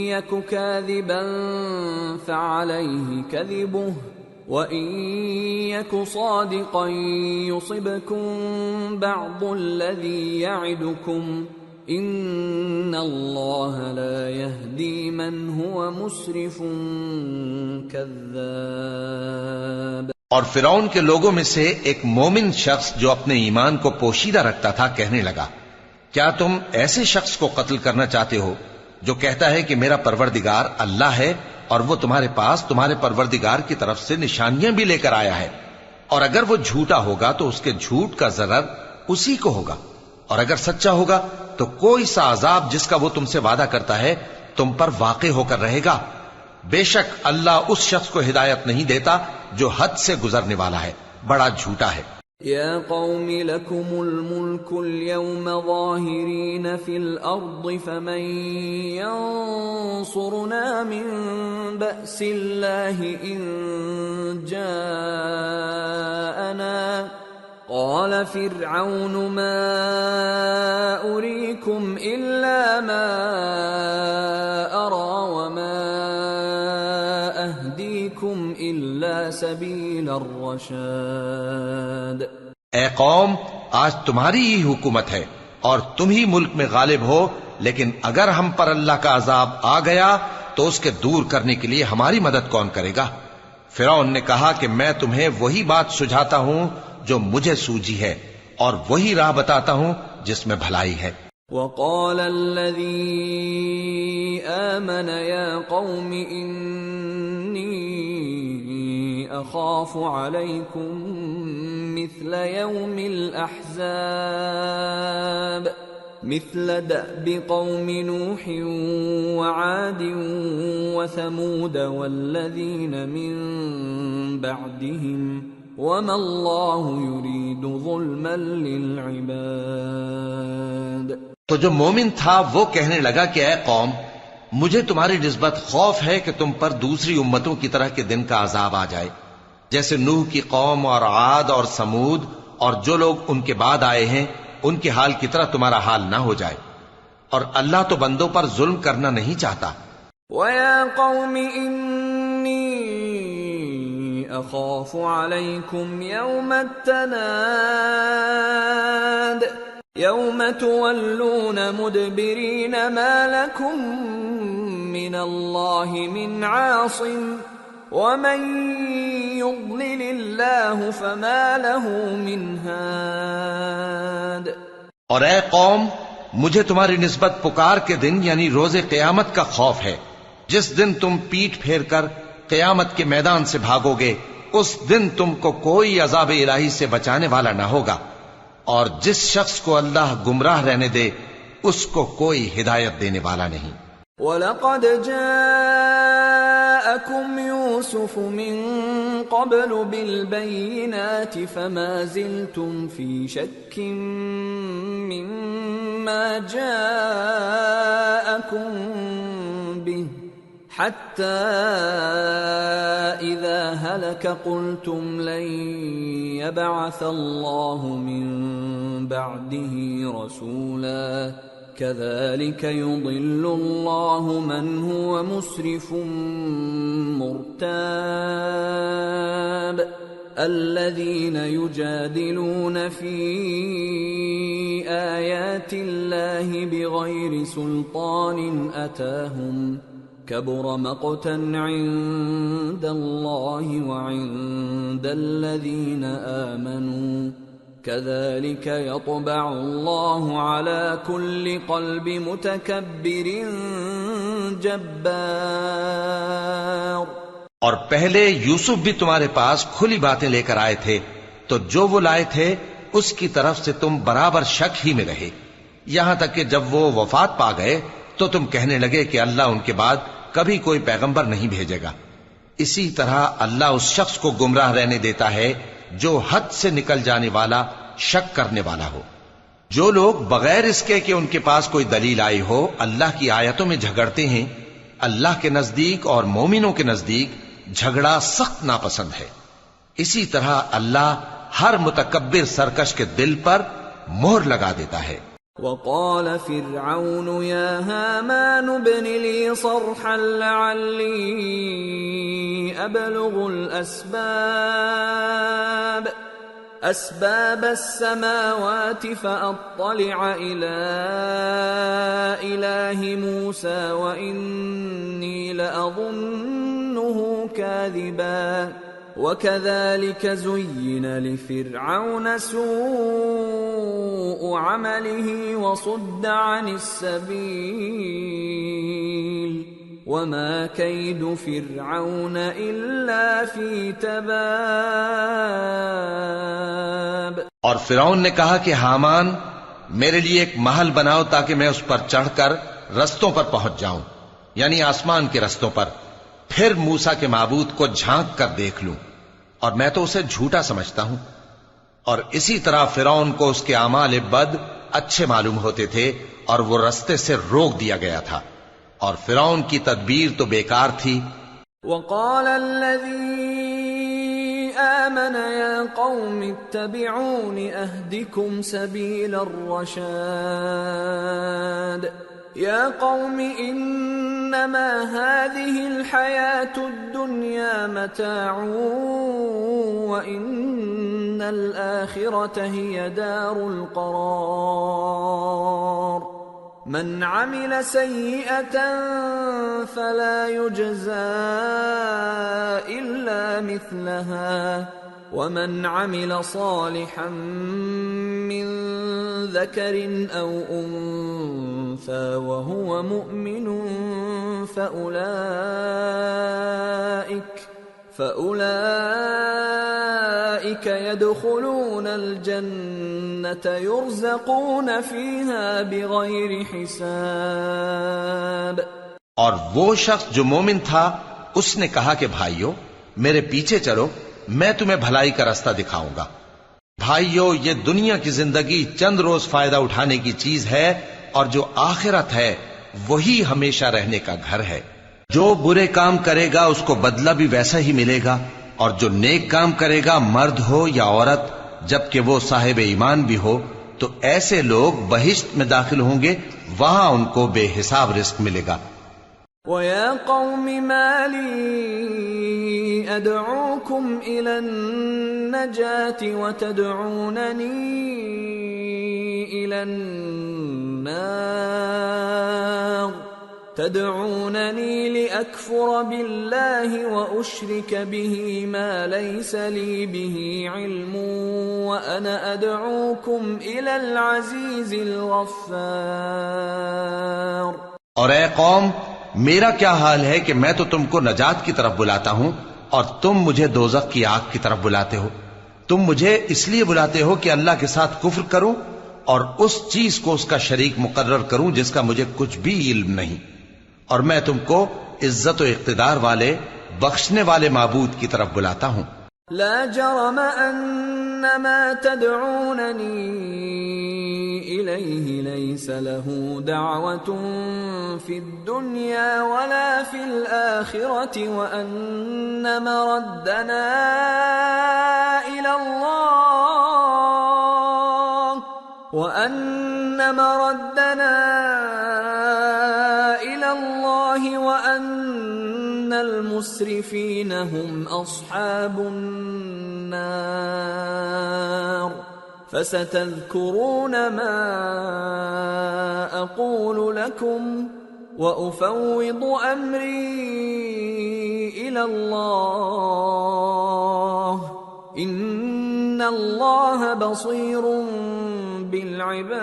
يَكُ كَاذِبًا فَعَلَيْهِ كَذِبُهُ وَإِن يَكُ صَادِقًا يُصِبْكُم بَعْضُ الَّذِي يَعِدُكُمْ إِنَّ اللَّهَ لَا يَهْدِي مَنْ هُوَ مُسْرِفٌ كَذَّابٌ۔ اور فرعون کے لوگوں میں سے ایک مومن شخص جو اپنے ایمان کو پوشیدہ رکھتا تھا کہنے لگا، کیا تم ایسے شخص کو قتل کرنا چاہتے ہو جو کہتا ہے کہ میرا پروردگار اللہ ہے اور وہ تمہارے پاس تمہارے پروردگار کی طرف سے نشانیاں بھی لے کر آیا ہے، اور اگر وہ جھوٹا ہوگا تو اس کے جھوٹ کا ضرر اسی کو ہوگا، اور اگر سچا ہوگا تو کوئی سا عذاب جس کا وہ تم سے وعدہ کرتا ہے تم پر واقع ہو کر رہے گا۔ بے شک اللہ اس شخص کو ہدایت نہیں دیتا جو حد سے گزرنے والا ہے، بڑا جھوٹا ہے۔ يا قوم لكم الملك اليوم ظاهرين في الأرض فمن ينصرنا من بأس الله إن جاءنا قال فرعون ما أريكم إلا ما أرى وما أهديكم إلا سبيل الرشاد۔ اے قوم، آج تمہاری ہی حکومت ہے اور تم ہی ملک میں غالب ہو، لیکن اگر ہم پر اللہ کا عذاب آ گیا تو اس کے دور کرنے کے لیے ہماری مدد کون کرے گا؟ فرعون نے کہا کہ میں تمہیں وہی بات سجھاتا ہوں جو مجھے سوجھی ہے اور وہی راہ بتاتا ہوں جس میں بھلائی ہے۔ وقال الذي آمن يا قوم إني أخاف عليكم مثل يوم الأحزاب مثل دأب قوم نوح وعاد وثمود والذين من بعدهم وما الله يريد ظلما للعباد۔ تو جو مومن تھا وہ کہنے لگا کہ اے قوم، مجھے تمہاری نسبت خوف ہے کہ تم پر دوسری امتوں کی طرح کے دن کا عذاب آ جائے، جیسے نوح کی قوم اور عاد اور سمود اور جو لوگ ان کے بعد آئے ہیں ان کے حال کی طرح تمہارا حال نہ ہو جائے، اور اللہ تو بندوں پر ظلم کرنا نہیں چاہتا۔ وَيَا قَوْمِ إِنِّي أَخَافُ عَلَيْكُمْ يَوْمَ التَّنَادِ يَوْمَ تُوَلُّونَ مُدْبِرِينَ مَا لَكُمْ مِنَ اللَّهِ مِنْ عَاصِمٍ وَمَنْ يُضْلِلِ اللَّهُ فَمَا لَهُ مِنْ هَادٍ۔ اور اے قوم، مجھے تمہاری نسبت پکار کے دن یعنی روز قیامت کا خوف ہے، جس دن تم پیٹ پھیر کر قیامت کے میدان سے بھاگو گے، اس دن تم کو کوئی عذاب الہی سے بچانے والا نہ ہوگا، اور جس شخص کو اللہ گمراہ رہنے دے اس کو کوئی ہدایت دینے والا نہیں۔ وَلَقَدْ جَاءَكُمْ يُوسُفُ مِنْ قَبْلُ بِالْبَيِّنَاتِ فَمَا زِلْتُمْ فِي شَكٍّ مِّمَّا جَاءَكُمْ بِهِ حَتَّى إِذَا هَلَكَ قُلْتُمْ لَنْ يَبْعَثَ اللَّهُ مِنْ بَعْدِهِ رَسُولًا كَذَلِكَ يُضِلُّ اللَّهُ مَنْ هُوَ مُسْرِفٌ مُرْتَابٌ الَّذِينَ يُجَادِلُونَ فِي آيَاتِ اللَّهِ بِغَيْرِ سُلْطَانٍ أَتَاهُمْ كَبُرَ مَقْتًا عِندَ اللَّهِ وَعِندَ الَّذِينَ آمَنُوا كَذَلِكَ يَطْبَعُ اللَّهُ عَلَى كُلِّ قَلْبِ مُتَكَبِّرٍ جَبَّارٍ۔ اور پہلے یوسف بھی تمہارے پاس کھلی باتیں لے کر آئے تھے، تو جو وہ لائے تھے اس کی طرف سے تم برابر شک ہی میں رہے، یہاں تک کہ جب وہ وفات پا گئے تو تم کہنے لگے کہ اللہ ان کے بعد کبھی کوئی پیغمبر نہیں بھیجے گا۔ اسی طرح اللہ اس شخص کو گمراہ رہنے دیتا ہے جو حد سے نکل جانے والا، شک کرنے والا ہو۔ جو لوگ بغیر اس کے کہ ان کے پاس کوئی دلیل آئی ہو اللہ کی آیتوں میں جھگڑتے ہیں، اللہ کے نزدیک اور مومنوں کے نزدیک جھگڑا سخت ناپسند ہے۔ اسی طرح اللہ ہر متکبر سرکش کے دل پر مہر لگا دیتا ہے۔ وقال فرعون يا هامان ابن لي صرحا لعلي أبلغ أسباب السماوات فأطلع إلى إله موسى وإني لأظنه كاذبا وكذلك زين لفرعون سوء عمله وصد عن السبيل وما كيد فرعون إلا في تباب۔ اور فرعون نے کہا کہ حامان میرے لیے ایک محل بناؤ تاکہ میں اس پر چڑھ کر رستوں پر پہنچ جاؤں، یعنی آسمان کے رستوں پر، پھر موسیٰ کے معبود کو جھانک کر دیکھ لوں، اور میں تو اسے جھوٹا سمجھتا ہوں۔ اور اسی طرح فرعون کو اس کے اعمال بد اچھے معلوم ہوتے تھے اور وہ رستے سے روک دیا گیا تھا، اور فرعون کی تدبیر تو بیکار تھی۔ وقال الذي آمن يا قوم اتبعون أهدكم سبيل الرشاد يا قوم إنما هذه الحياة الدنيا متاع وإن الآخرة هي دار القرار من عمل سيئة فلا يجزى إلا مثلها ومن عمل صالحا من ذكر أو أنثى وهو مؤمن فأولئك يدخلون الجنة يرزقون فيها بغير حساب۔ اور وہ شخص جو مومن تھا اس نے کہا کہ بھائیو میرے پیچھے چلو، میں تمہیں بھلائی کا راستہ دکھاؤں گا۔ بھائیو یہ دنیا کی زندگی چند روز فائدہ اٹھانے کی چیز ہے، اور جو آخرت ہے وہی ہمیشہ رہنے کا گھر ہے۔ جو برے کام کرے گا اس کو بدلہ بھی ویسا ہی ملے گا، اور جو نیک کام کرے گا مرد ہو یا عورت جبکہ وہ صاحب ایمان بھی ہو تو ایسے لوگ بہشت میں داخل ہوں گے، وہاں ان کو بے حساب رزق ملے گا۔ وَيَا قَوْمِ مَا لِي أَدْعُوكُمْ إِلَى النَّجَاةِ وَتَدْعُونَنِي إِلَى النَّارِ تَدْعُونَنِي لِأَكْفُرَ بِاللَّهِ وَأُشْرِكَ بِهِ مَا لَيْسَ لِي بِهِ عِلْمٌ وَأَنَا أَدْعُوكُمْ إِلَى الْعَزِيزِ الْغَفَّارِ۔ اور اے قوم، میرا کیا حال ہے کہ میں تو تم کو نجات کی طرف بلاتا ہوں اور تم مجھے دوزخ کی آگ کی طرف بلاتے ہو۔ تم مجھے اس لیے بلاتے ہو کہ اللہ کے ساتھ کفر کروں اور اس چیز کو اس کا شریک مقرر کروں جس کا مجھے کچھ بھی علم نہیں، اور میں تم کو عزت و اقتدار والے بخشنے والے معبود کی طرف بلاتا ہوں۔ لا جرم ان ما تدعونني اليه ليس له دعوة في الدنيا ولا في الآخرة وان مردنا الى الله وان المسرفين هم اصحاب النار فستذكرون ما اقول لكم وافوض امري الى الله ان الله بصير بالعباد۔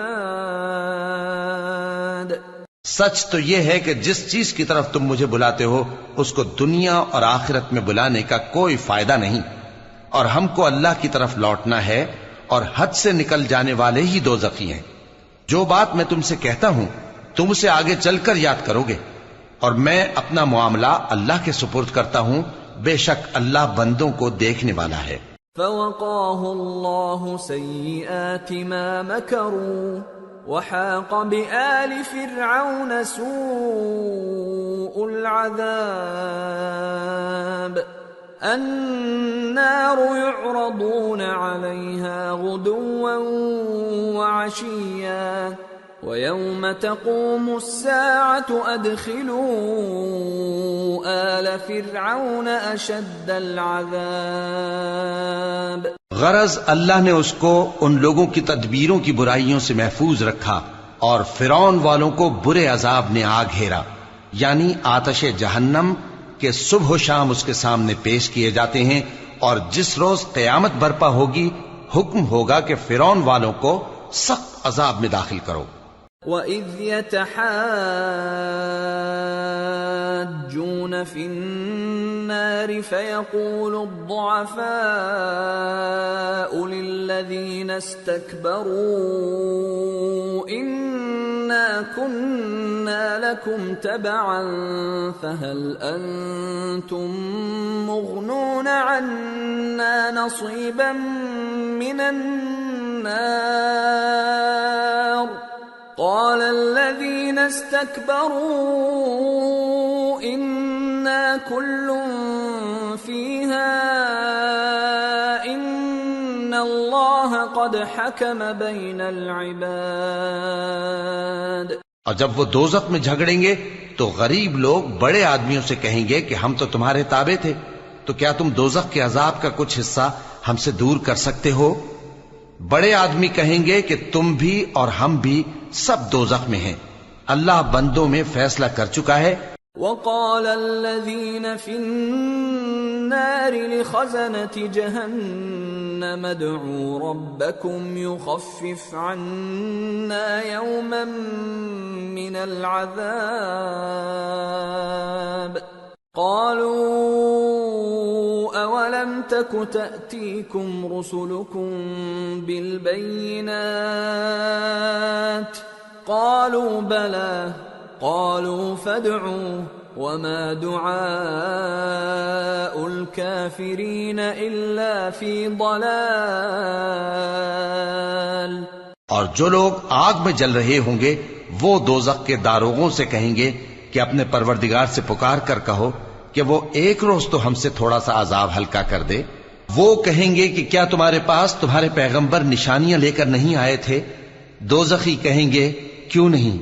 سچ تو یہ ہے کہ جس چیز کی طرف تم مجھے بلاتے ہو اس کو دنیا اور آخرت میں بلانے کا کوئی فائدہ نہیں، اور ہم کو اللہ کی طرف لوٹنا ہے، اور حد سے نکل جانے والے ہی دوزخی ہیں۔ جو بات میں تم سے کہتا ہوں تم اسے آگے چل کر یاد کرو گے، اور میں اپنا معاملہ اللہ کے سپرد کرتا ہوں، بے شک اللہ بندوں کو دیکھنے والا ہے۔ فوقاه الله سيئات ما مكروا وحاق بآل فرعون سوء العذاب النار يعرضون عليها غدوا وعشيا ويوم تقوم الساعة أدخلوا آل فرعون أشد العذاب۔ غرض اللہ نے اس کو ان لوگوں کی تدبیروں کی برائیوں سے محفوظ رکھا اور فرعون والوں کو برے عذاب نے آ گھیرا، یعنی آتش جہنم کے صبح و شام اس کے سامنے پیش کیے جاتے ہیں، اور جس روز قیامت برپا ہوگی حکم ہوگا کہ فرعون والوں کو سخت عذاب میں داخل کرو۔ وَإِذْ يَتَحَاجُّونَ فِي النَّارِ فَيَقُولُ الضُّعَفَاءُ لِلَّذِينَ اسْتَكْبَرُوا إِنَّا كُنَّا لَكُمْ تَبَعًا فَهَلْ أَنْتُمْ مُغْنُونَ عَنَّا نَصِيبًا مِنَ النَّارِ قال الذين استكبروا إنا كل فيها إن الله قد حكم بين العباد۔ اور جب وہ دوزخ میں جھگڑیں گے تو غریب لوگ بڑے آدمیوں سے کہیں گے کہ ہم تو تمہارے تابع تھے، تو کیا تم دوزخ کے عذاب کا کچھ حصہ ہم سے دور کر سکتے ہو؟ بڑے آدمی کہیں گے کہ تم بھی اور ہم بھی سب دوزخ میں ہیں، اللہ بندوں میں فیصلہ کر چکا ہے۔ وقال الذين في النار لخزنة جهنم ادعوا ربكم يخفف عنا يوما من العذاب قالوا أولم تك تأتيكم رسلكم بالبينات قالوا بلى قالوا فادعوا وما دعاء الكافرين إلا في ضلال۔ اور جو لوگ آگ میں جل رہے ہوں گے وہ دوزخ کے داروغوں سے کہیں گے کہ اپنے پروردگار سے پکار کر کہو کہ وہ ایک روز تو ہم سے تھوڑا سا عذاب ہلکا کر دے۔ وہ کہیں گے کہ کیا تمہارے پاس تمہارے پیغمبر نشانیاں لے کر نہیں آئے تھے؟ دوزخی کہیں گے کیوں نہیں؟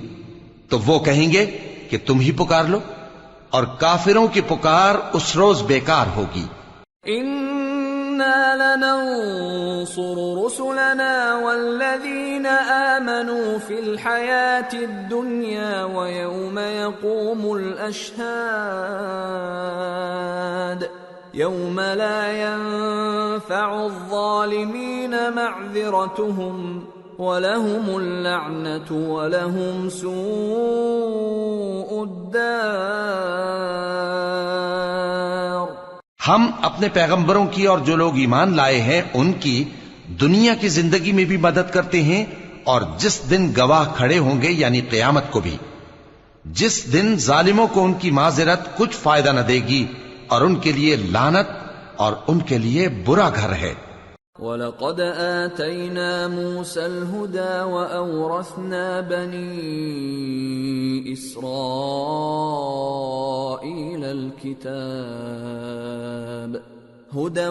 تو وہ کہیں گے کہ تم ہی پکار لو، اور کافروں کی پکار اس روز بیکار ہوگی۔ إنا لننصر رسلنا والذين آمنوا في الحياة الدنيا ويوم يقوم الأشهاد يوم لا ينفع الظالمين معذرتهم وَلَهُمُ اللَّعْنَةُ وَلَهُمْ سُوءُ الدَّارِ۔ ہم اپنے پیغمبروں کی اور جو لوگ ایمان لائے ہیں ان کی دنیا کی زندگی میں بھی مدد کرتے ہیں، اور جس دن گواہ کھڑے ہوں گے یعنی قیامت کو بھی، جس دن ظالموں کو ان کی معذرت کچھ فائدہ نہ دے گی، اور ان کے لیے لعنت اور ان کے لیے برا گھر ہے۔ وَلَقَدْ آتَيْنَا مُوسَى الْهُدَى وَأَوْرَثْنَا بَنِي إِسْرَائِيلَ الْكِتَابَ هُدًى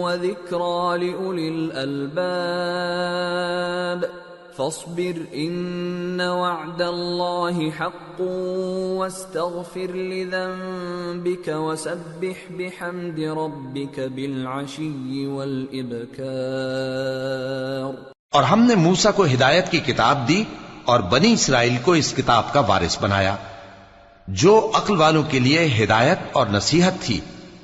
وَذِكْرَى لِأُولِي الْأَلْبَابِ فاصبر إن وعد الله حق واستغفر لذنبك وسبح بحمد ربك بالعشي والإبكار۔ اور ہم نے موسیٰ کو ہدایت کی کتاب دی اور بنی اسرائیل کو اس کتاب کا وارث بنایا، جو عقل والوں کے لیے ہدایت اور نصیحت تھی۔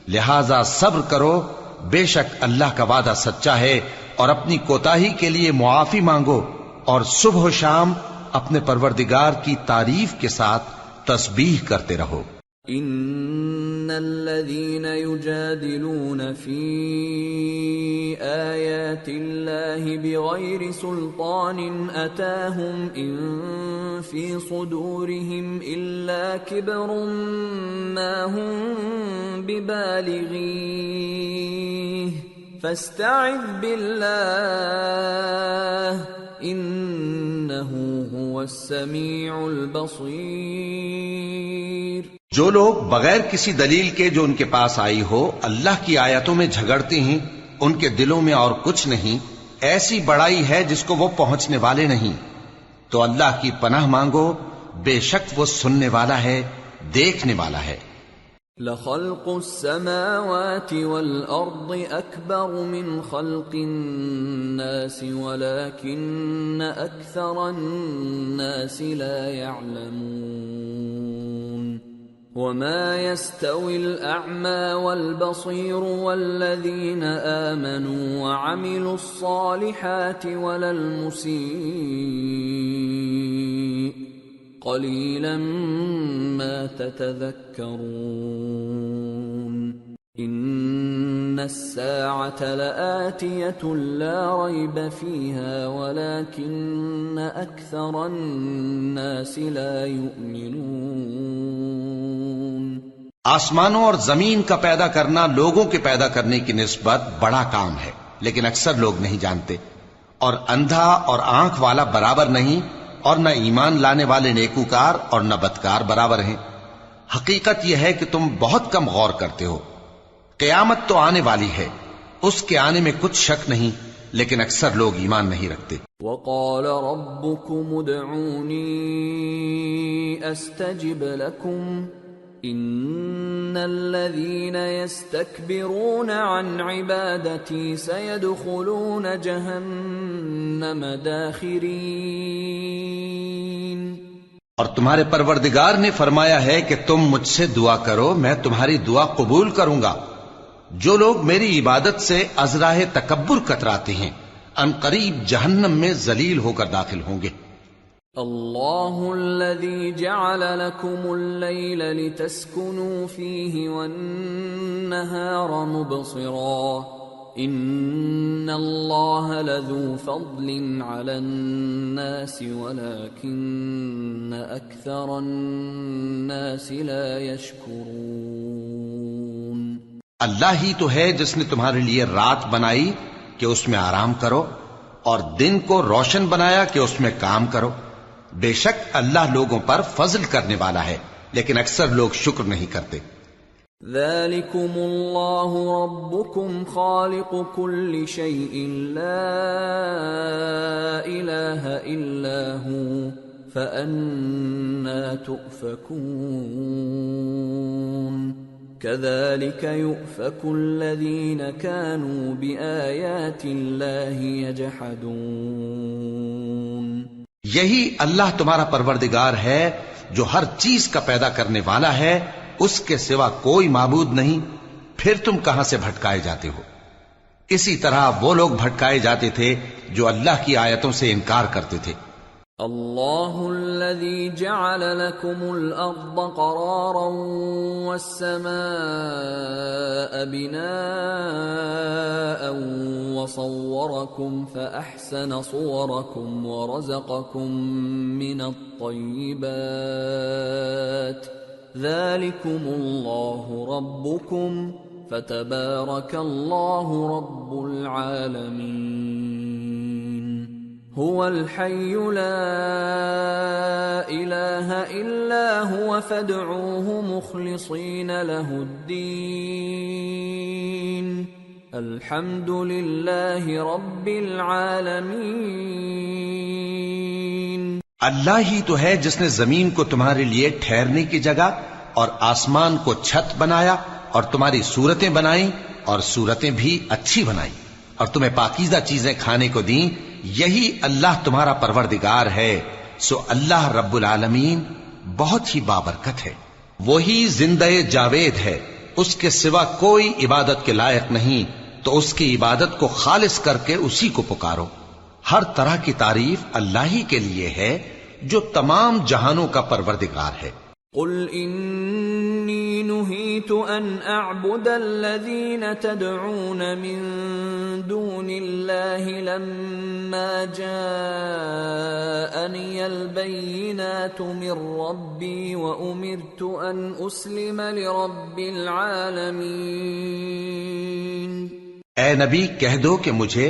لہذا صبر کرو، بے شک اللہ کا وعدہ سچا ہے، اور اپنی کوتاہی کے لیے معافی مانگو، اور صبح و شام اپنے پروردگار کی تعریف کے ساتھ تسبیح کرتے رہو۔ ان الذين يجادلون في آيات الله بغير سلطان أتاهم إن في صدورهم إلا كبر ما هم ببالغيه فاستعذ بالله إنه هو السميع البصير۔ جو لوگ بغیر کسی دلیل کے جو ان کے پاس آئی ہو اللہ کی آیتوں میں جھگڑتے ہیں، ان کے دلوں میں اور کچھ نہیں، ایسی بڑائی ہے جس کو وہ پہنچنے والے نہیں۔ تو اللہ کی پناہ مانگو، بے شک وہ سننے والا ہے، دیکھنے والا ہے۔ لَخَلْقُ السَّمَاوَاتِ وَالْأَرْضِ أَكْبَرُ مِنْ خَلْقِ النَّاسِ وَلَكِنَّ أَكْثَرَ النَّاسِ لَا يَعْلَمُونَ وَمَا يَسْتَوِي الْأَعْمَى وَالْبَصِيرُ وَالَّذِينَ آمَنُوا وَعَمِلُوا الصَّالِحَاتِ وَلَا الْمُسِيءُ قَلِيلًا مَا تَتَذَكَّرُونَ إِنَّ السَّاعَةَ لَآتِيَةٌ لَا رَيْبَ فِيهَا وَلَكِنَّ أَكْثَرَ النَّاسِ لَا يُؤْمِنُونَ۔ آسمانوں اور زمین کا پیدا کرنا لوگوں کے پیدا کرنے کی نسبت بڑا کام ہے، لیکن اکثر لوگ نہیں جانتے۔ اور اندھا اور آنکھ والا برابر نہیں، اور نہ ایمان لانے والے نیکوکار اور نہ بدکار برابر ہیں۔ حقیقت یہ ہے کہ تم بہت کم غور کرتے ہو۔ قیامت تو آنے والی ہے، اس کے آنے میں کچھ شک نہیں، لیکن اکثر لوگ ایمان نہیں رکھتے۔ وَقَالَ رَبُّكُمُ ادْعُونِي أَسْتَجِبْ لَكُمْ إِنَّ الَّذِينَ يَسْتَكْبِرُونَ عَنْ عِبَادَتِي سَيَدْخُلُونَ جَهَنَّمَ دَاخِرِينَ۔ اور تمہارے پروردگار نے فرمایا ہے کہ تم مجھ سے دعا کرو، میں تمہاری دعا قبول کروں گا۔ جو لوگ میری عبادت سے ازراہ تکبر کتراتے ہیں ان قریب جہنم میں ذلیل ہو کر داخل ہوں گے۔ اللہ الذی جعل لکم اللیل لتسکنوا فیہ والنہار مبصرا ان اللہ لذو فضل علی الناس ولکن اکثر الناس لا یشکرون۔ اللہ ہی تو ہے جس نے تمہارے لیے رات بنائی کہ اس میں آرام کرو، اور دن کو روشن بنایا کہ اس میں کام کرو۔ بے شک اللہ لوگوں پر فضل کرنے والا ہے، لیکن اکثر لوگ شکر نہیں کرتے۔ ذَلِكُمُ اللَّهُ رَبُّكُمْ خَالِقُ كُلِّ شَيْءٍ لَا إِلَٰهَ إلا هو فأنى تؤفكون كذلك يؤفك الذين كانوا بآيات الله يجحدون یہی اللہ تمہارا پروردگار ہے جو ہر چیز کا پیدا کرنے والا ہے، اس کے سوا کوئی معبود نہیں، پھر تم کہاں سے بھٹکائے جاتے ہو؟ اسی طرح وہ لوگ بھٹکائے جاتے تھے جو اللہ کی آیتوں سے انکار کرتے تھے۔ اللہ الذي جعل لكم الأرض قرارا والسماء بناء وصوركم فأحسن صوركم ورزقكم من الطيبات ذلكم الله ربكم فتبارك الله رب العالمين هو الحي لا إله إلا هو فادعوه مخلصين له الدين الحمد لله رب العالمين اللہ ہی تو ہے جس نے زمین کو تمہارے لیے ٹھہرنے کی جگہ اور آسمان کو چھت بنایا اور تمہاری صورتیں بنائیں اور صورتیں بھی اچھی بنائیں اور تمہیں پاکیزہ چیزیں کھانے کو دیں، یہی اللہ تمہارا پروردگار ہے، سو اللہ رب العالمین بہت ہی بابرکت ہے۔ وہی زندہ جاوید ہے، اس کے سوا کوئی عبادت کے لائق نہیں، تو اس کی عبادت کو خالص کر کے اسی کو پکارو۔ ہر طرح کی تعریف اللہ ہی کے لیے ہے جو تمام جہانوں کا پروردگار ہے۔ قل انی نہیت ان اعبد الذین تدعون من دون اللہ لما جاءنی البینات من ربی وامرت ان اسلم لرب العالمین۔ اے نبی کہہ دو کہ مجھے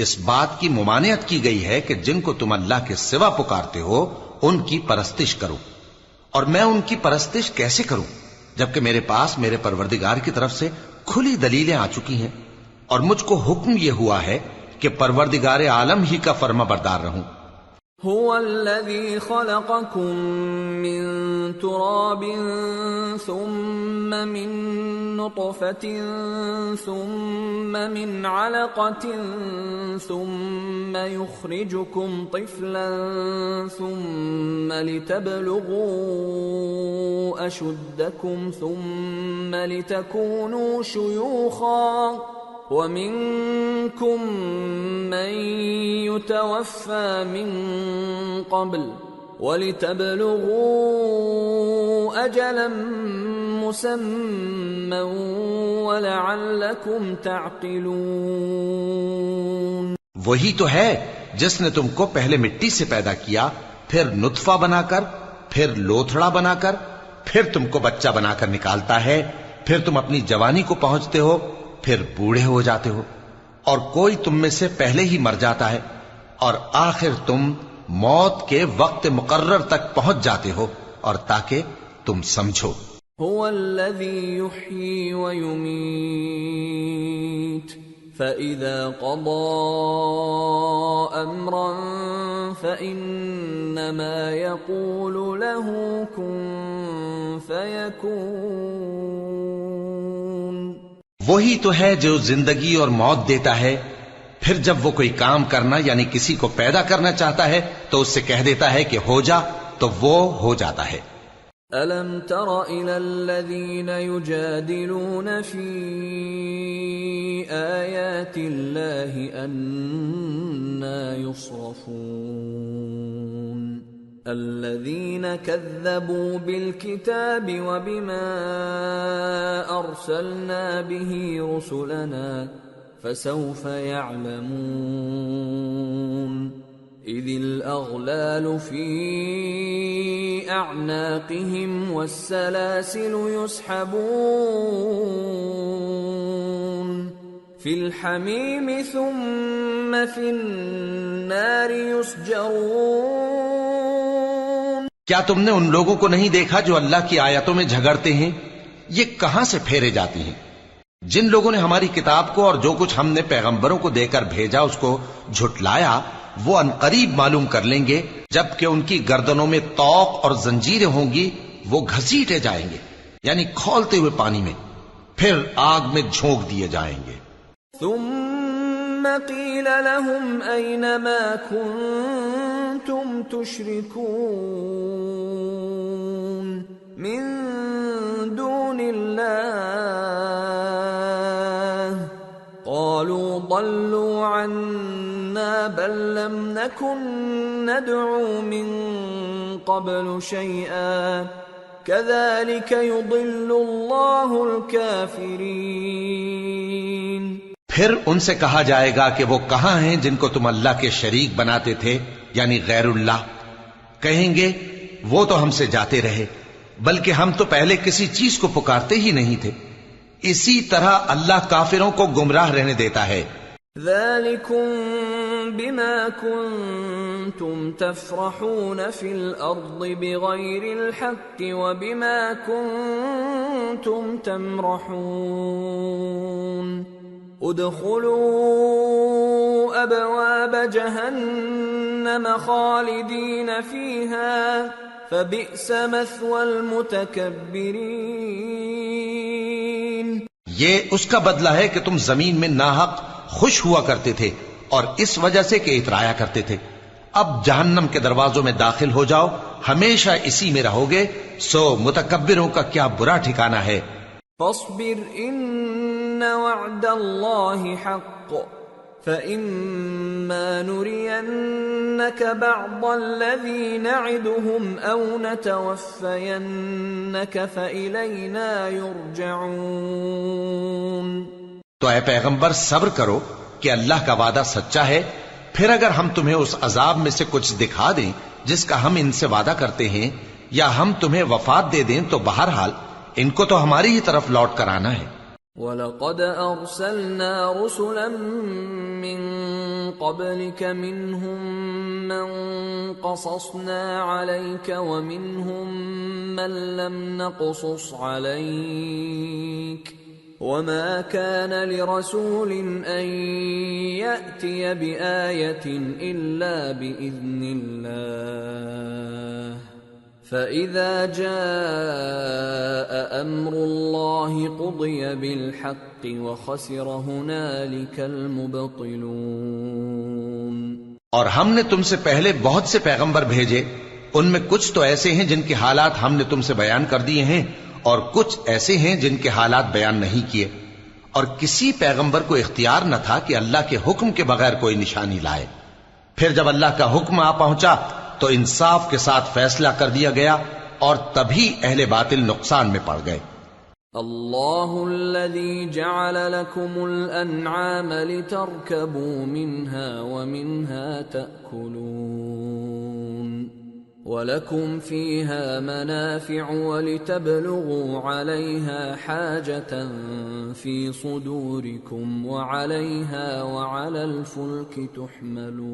اس بات کی ممانعت کی گئی ہے کہ جن کو تم اللہ کے سوا پکارتے ہو ان کی پرستش کرو، اور میں ان کی پرستش کیسے کروں جبکہ میرے پاس میرے پروردگار کی طرف سے کھلی دلیلیں آ چکی ہیں، اور مجھ کو حکم یہ ہوا ہے کہ پروردگار عالم ہی کا فرما بردار رہوں۔ هو الذي خلقكم من تراب ثم من نطفة ثم من علقة ثم يخرجكم طفلا ثم لتبلغوا أشدكم ثم لتكونوا شيوخا وَمِنكُم مَّن يُتَوَفَّى مِن قَبْلُ وَلِتَبْلُغُوا أَجَلًا مُّسَمًّى وَلَعَلَّكُمْ تَعْقِلُونَ۔ وہی تو ہے جس نے تم کو پہلے مٹی سے پیدا کیا، پھر نطفہ بنا کر، پھر لوتھڑا بنا کر، پھر تم کو بچہ بنا کر نکالتا ہے، پھر تم اپنی جوانی کو پہنچتے ہو، پھر بوڑھے ہو جاتے ہو، اور کوئی تم میں سے پہلے ہی مر جاتا ہے، اور آخر تم موت کے وقت مقرر تک پہنچ جاتے ہو، اور تاکہ تم سمجھو۔ هو الذي يحيي ويميت فإذا قضى أمرا فإنما يقول له كن فيكون۔ وہی تو ہے جو زندگی اور موت دیتا ہے، پھر جب وہ کوئی کام کرنا یعنی کسی کو پیدا کرنا چاہتا ہے تو اس سے کہہ دیتا ہے کہ ہو جا، تو وہ ہو جاتا ہے۔ أَلَمْ تَرَ إِلَى الَّذِينَ يُجَادِلُونَ فِي آيَاتِ اللَّهِ أَنَّى يُصْرَفُونَ الَّذِينَ كَذَّبُوا بِالْكِتَابِ وَبِمَا أَرْسَلْنَا بِهِ رُسُلَنَا فَسَوْفَ يَعْلَمُونَ إِذِ الْأَغْلَالُ فِي أَعْنَاقِهِمْ وَالسَّلَاسِلُ يُسْحَبُونَ فِي الْحَمِيمِ ثُمَّ فِي النَّارِ يُسْجَرُونَ۔ کیا تم نے ان لوگوں کو نہیں دیکھا جو اللہ کی آیتوں میں جھگڑتے ہیں؟ یہ کہاں سے پھیرے جاتی ہیں؟ جن لوگوں نے ہماری کتاب کو اور جو کچھ ہم نے پیغمبروں کو دے کر بھیجا اس کو جھٹلایا، وہ عنقریب معلوم کر لیں گے، جبکہ ان کی گردنوں میں طوق اور زنجیریں ہوں گی، وہ گھسیٹے جائیں گے یعنی کھولتے ہوئے پانی میں، پھر آگ میں جھونک دیے جائیں گے۔ ثم قيل لهم أين ما كنتم تشركون من دون الله قالوا ضلوا عنا بل لم نكن ندعو من قبل شيئا كذلك يضل الله الكافرين۔ پھر ان سے کہا جائے گا کہ وہ کہاں ہیں جن کو تم اللہ کے شریک بناتے تھے یعنی غیر اللہ؟ کہیں گے وہ تو ہم سے جاتے رہے، بلکہ ہم تو پہلے کسی چیز کو پکارتے ہی نہیں تھے۔ اسی طرح اللہ کافروں کو گمراہ رہنے دیتا ہے۔ ذلكم بما كنتم تفرحون في الأرض بغير الحق وبما كنتم تمرحون ادخلوا أبواب جهنم خالدين فيها فبئس مثوى المتكبرين۔ یہ اس کا بدلہ ہے کہ تم زمین میں ناحق خوش ہوا کرتے تھے اور اس وجہ سے کہ اترایا کرتے تھے، اب جہنم کے دروازوں میں داخل ہو جاؤ، ہمیشہ اسی میں رہو گے، سو متکبروں کا کیا برا ٹھکانہ ہے۔ فاصبر ان وعد اللہ حق فإما نرينك بعض الذي نعدهم أو نتوفينك فإلينا يرجعون۔ تو اے پیغمبر صبر کرو کہ اللہ کا وعدہ سچا ہے، پھر اگر ہم تمہیں اس عذاب میں سے کچھ دکھا دیں جس کا ہم ان سے وعدہ کرتے ہیں، یا ہم تمہیں وفات دے دیں، تو بہرحال ان کو تو ہماری ہی طرف لوٹ کر آنا ہے۔ وَلَقَدْ أَرْسَلْنَا رُسُلًا مِّن قَبْلِكَ مِنْهُمْ مَنْ قَصَصْنَا عَلَيْكَ وَمِنْهُمْ مَنْ لَمْ نَقْصُصْ عَلَيْكَ وَمَا كَانَ لِرَسُولٍ أَن يَأْتِيَ بِآيَةٍ إِلَّا بِإِذْنِ اللَّهِ فَإِذَا جَاءَ أَمْرُ اللَّهِ قُضِيَ بِالْحَقِّ وَخَسِرَ هُنَالِكَ الْمُبْطِلُونَ۔ اور ہم نے تم سے پہلے بہت سے پیغمبر بھیجے، ان میں کچھ تو ایسے ہیں جن کے حالات ہم نے تم سے بیان کر دیے ہیں، اور کچھ ایسے ہیں جن کے حالات بیان نہیں کیے، اور کسی پیغمبر کو اختیار نہ تھا کہ اللہ کے حکم کے بغیر کوئی نشانی لائے۔ پھر جب اللہ کا حکم آ پہنچا تو انصاف کے ساتھ فیصلہ کر دیا گیا، اور تبھی اہل باطل نقصان میں پڑ گئے۔ اللہ الذی جعل لکم الانعام لترکبوا منها ومنها تأکلون وَلَكُمْ فِيهَا مَنَافِعُ وَلِتَبْلُغُوا عَلَيْهَا حَاجَةً فِي صُدُورِكُمْ وَعَلَيْهَا وَعَلَى الْفُلْكِ تُحْمَلُونَ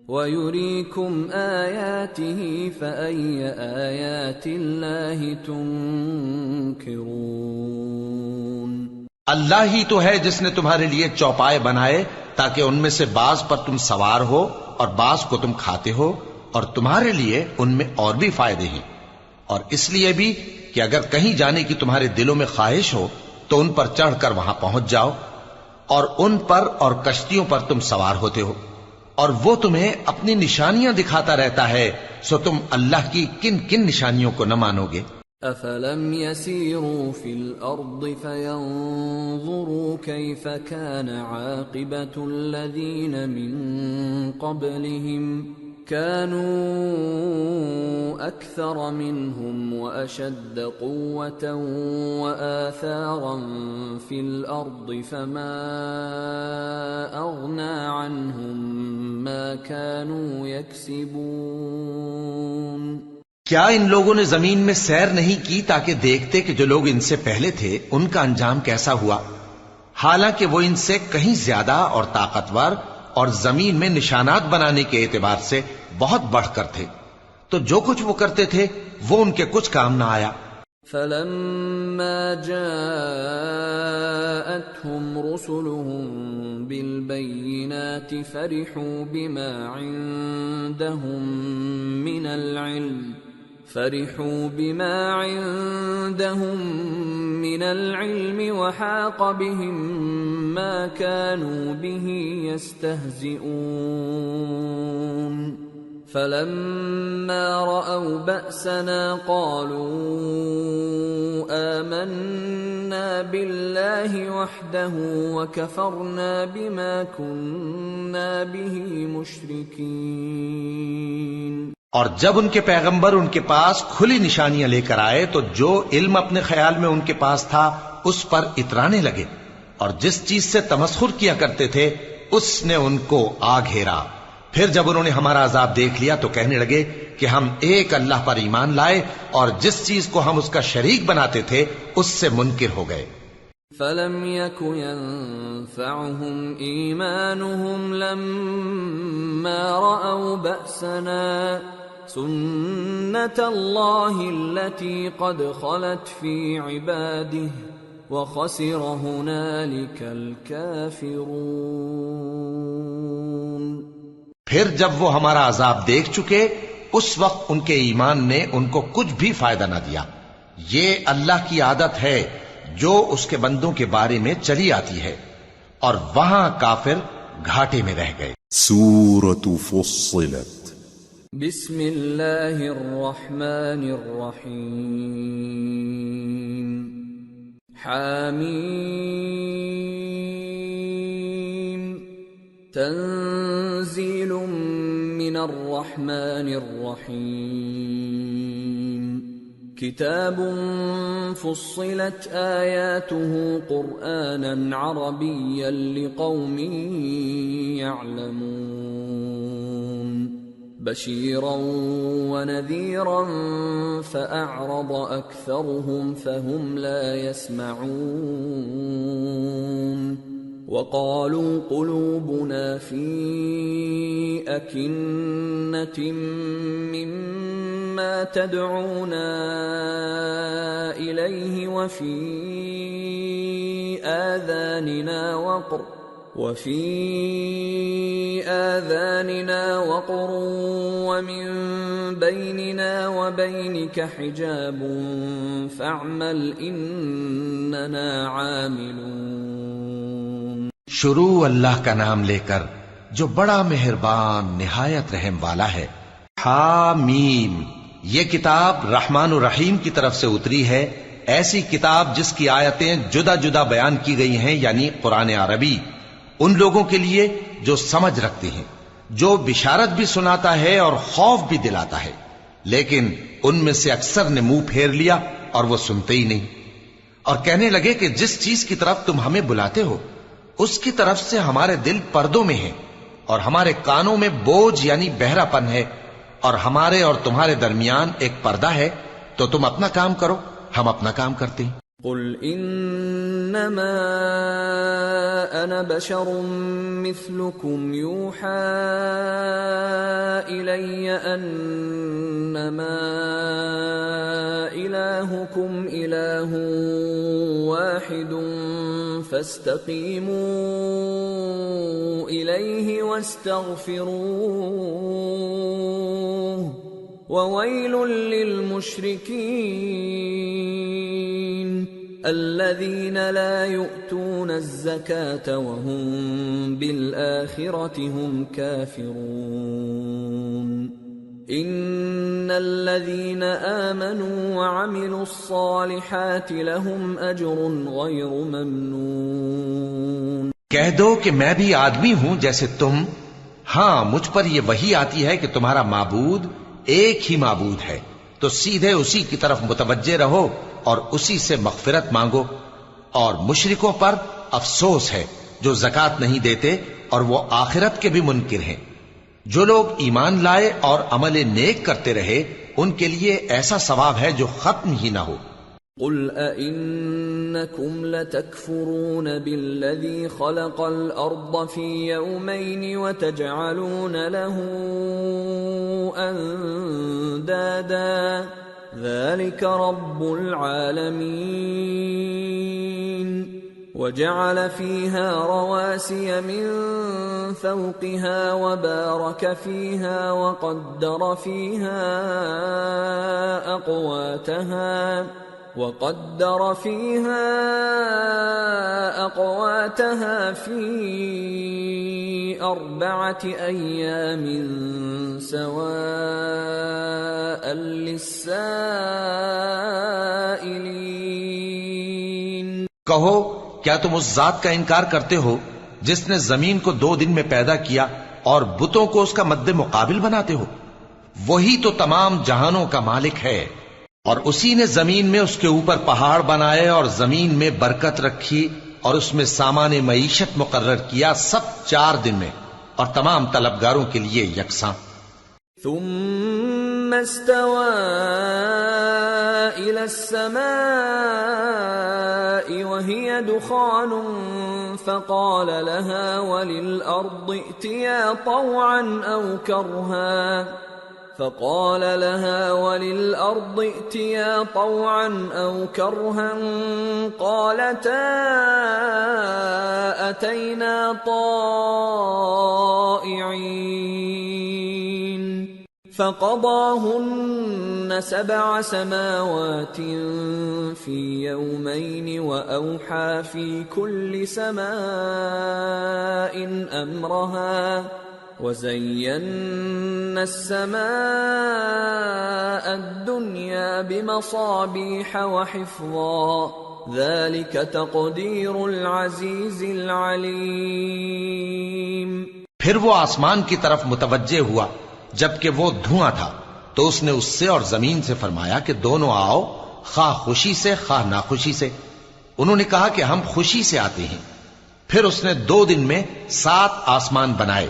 وَيُرِيكُمْ آيَاتِهِ فَأَيَّ آيَاتِ اللَّهِ تُنْكِرُونَ۔ اللہ ہی تو ہے جس نے تمہارے لیے چوپائے بنائے تاکہ ان میں سے بعض پر تم سوار ہو اور بعض کو تم کھاتے ہو، اور تمہارے لیے ان میں اور بھی فائدے ہیں، اور اس لیے بھی کہ اگر کہیں جانے کی تمہارے دلوں میں خواہش ہو تو ان پر چڑھ کر وہاں پہنچ جاؤ، اور ان پر اور کشتیوں پر تم سوار ہوتے ہو، اور وہ تمہیں اپنی نشانیاں دکھاتا رہتا ہے، سو تم اللہ کی کن کن نشانیوں کو نہ مانو گے؟ أَفَلَمْ يَسِيرُوا فِي الْأَرْضِ فَيَنْظُرُوا كَيْفَ كَانَ عَاقِبَةُ الَّذِينَ مِنْ قَبْلِهِمْ كَانُوا أَكْثَرَ مِنْهُمْ وَأَشَدَّ قُوَّةً وَآثَارًا فِي الْأَرْضِ فَمَا أَغْنَى عَنْهُمْ مَا كَانُوا يَكْسِبُونَ۔ کیا ان لوگوں نے زمین میں سیر نہیں کی تاکہ دیکھتے کہ جو لوگ ان سے پہلے تھے ان کا انجام کیسا ہوا، حالانکہ وہ ان سے کہیں زیادہ اور طاقتور اور زمین میں نشانات بنانے کے اعتبار سے بہت بڑھ کر تھے، تو جو کچھ وہ کرتے تھے وہ ان کے کچھ کام نہ آیا۔ فلما جاءتهم رسلهم بالبينات فرحوا بما عندهم من العلم وحاق بهم ما كانوا به يستهزئون فلما رأوا بأسنا قالوا آمنا بالله وحده وكفرنا بما كنا به مشركين۔ اور جب ان کے پیغمبر ان کے پاس کھلی نشانیاں لے کر آئے تو جو علم اپنے خیال میں ان کے پاس تھا اس پر اترانے لگے، اور جس چیز سے تمسخر کیا کرتے تھے اس نے ان کو آ گھیرا۔ پھر جب انہوں نے ہمارا عذاب دیکھ لیا تو کہنے لگے کہ ہم ایک اللہ پر ایمان لائے اور جس چیز کو ہم اس کا شریک بناتے تھے اس سے منکر ہو گئے۔ فَلَمْ يَكُ يَنفَعُهُمْ إِيمَانُهُمْ لَمَّا رَأَوْا بَأْسَنَا سُنَّةَ اللَّهِ الَّتِي قَدْ خَلَتْ فِي عِبَادِهِ وَخَسِرَ هُنَالِكَ الْكَافِرُونَ۔ پھر جب وہ ہمارا عذاب دیکھ چکے اس وقت ان کے ایمان نے ان کو کچھ بھی فائدہ نہ دیا۔ یہ اللہ کی عادت ہے جو اس کے بندوں کے بارے میں چلی آتی ہے، اور وہاں کافر گھاٹے میں رہ گئے۔ سورة فصلت۔ بسم اللہ الرحمن الرحیم۔ حامیم تنزیل من الرحمن الرحیم۔ کتاب فصلت آیاته قرآنا عربیا لقوم يعلمون بشیرا ونذیرا فأعرض أكثرهم فهم لا يسمعون وقالوا قلوبنا في أكنة مما تدعونا إليه وفي آذاننا وقر ومن بيننا وبينك حجاب فاعمل إننا عاملون۔ شروع اللہ کا نام لے کر جو بڑا مہربان نہایت رحم والا ہے۔ حامیم، یہ کتاب رحمان الرحیم کی طرف سے اتری ہے، ایسی کتاب جس کی آیتیں جدا جدا بیان کی گئی ہیں، یعنی قرآن عربی، ان لوگوں کے لیے جو سمجھ رکھتے ہیں، جو بشارت بھی سناتا ہے اور خوف بھی دلاتا ہے، لیکن ان میں سے اکثر نے منہ پھیر لیا اور وہ سنتے ہی نہیں، اور کہنے لگے کہ جس چیز کی طرف تم ہمیں بلاتے ہو اس کی طرف سے ہمارے دل پردوں میں ہیں، اور ہمارے کانوں میں بوجھ یعنی بہرا پن ہے، اور ہمارے اور تمہارے درمیان ایک پردہ ہے، تو تم اپنا کام کرو، ہم اپنا کام کرتے ہیں۔ قل انما انا بشر مثلكم يوحى الي انما الهكم اله واحد فاستقيموا اليه واستغفروه وويل للمشركين الذين لا يؤتون الزكاة وهم بالآخرة هم كافرون إن الذين آمنوا وعملوا الصالحات لهم أجر غير ممنون۔ کہہ دو کہ میں بھی آدمی ہوں جیسے تم، ہاں مجھ پر یہ وحی آتی ہے کہ تمہارا معبود ایک ہی معبود ہے، تو سیدھے اسی کی طرف متوجہ رہو اور اسی سے مغفرت مانگو، اور مشرکوں پر افسوس ہے جو زکوٰۃ نہیں دیتے اور وہ آخرت کے بھی منکر ہیں۔ جو لوگ ایمان لائے اور عمل نیک کرتے رہے ان کے لیے ایسا ثواب ہے جو ختم ہی نہ ہو۔ قل أئنكم لتكفرون بالذي خلق الأرض في يومين وتجعلون له أندادا ذلك رب العالمين وجعل فيها رواسي من فوقها وبارك فيها وقدر فيها أقواتها في 4 أيام سواء للسائلين۔ کہو کیا تم اس ذات کا انکار کرتے ہو جس نے زمین کو 2 دن میں پیدا کیا اور بتوں کو اس کا مد مقابل بناتے ہو؟ وہی تو تمام جہانوں کا مالک ہے، اور اسی نے زمین میں اس کے اوپر پہاڑ بنائے اور زمین میں برکت رکھی اور اس میں سامان معیشت مقرر کیا، سب 4 دن میں، اور تمام طلبگاروں کے لیے یکساں۔ ثم استوى إلى السماء وهي دخان فقال لها وللأرض ائتيا طوعا أو كرها قالتا أتينا طائعين فقضاهن 7 سماوات في يومين وأوحى في كل سماء أمرها وزينا السماء الدنيا بمصابيح وحفظا ذلك تقدير العزيز العليم۔ پھر وہ آسمان کی طرف متوجہ ہوا جبکہ وہ دھواں تھا، تو اس نے اس سے اور زمین سے فرمایا کہ دونوں آؤ، خواہ خوشی سے خواہ ناخوشی سے۔ انہوں نے کہا کہ ہم خوشی سے آتے ہیں۔ پھر اس نے 2 دن میں 7 آسمان بنائے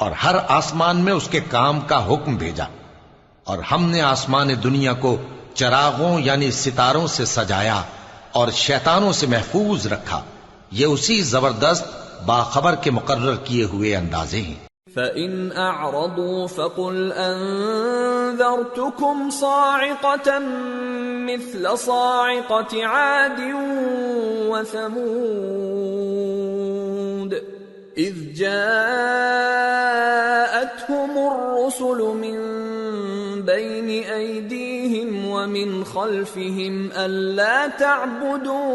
اور ہر آسمان میں اس کے کام کا حکم بھیجا، اور ہم نے آسمان دنیا کو چراغوں یعنی ستاروں سے سجایا اور شیطانوں سے محفوظ رکھا۔ یہ اسی زبردست باخبر کے مقرر کیے ہوئے اندازے ہیں۔ فَإِنْ أَعْرَضُوا فَقُلْ أَنذَرْتُكُمْ صَاعِقَةً مِثْلَ صَاعِقَةِ عَادٍ وَثَمُودَ إِذْ جَاءَتْهُمُ الرُّسُلُ مِنْ بَيْنِ أَيْدِيهِمْ وَمِنْ خَلْفِهِمْ أَلَّا تَعْبُدُوا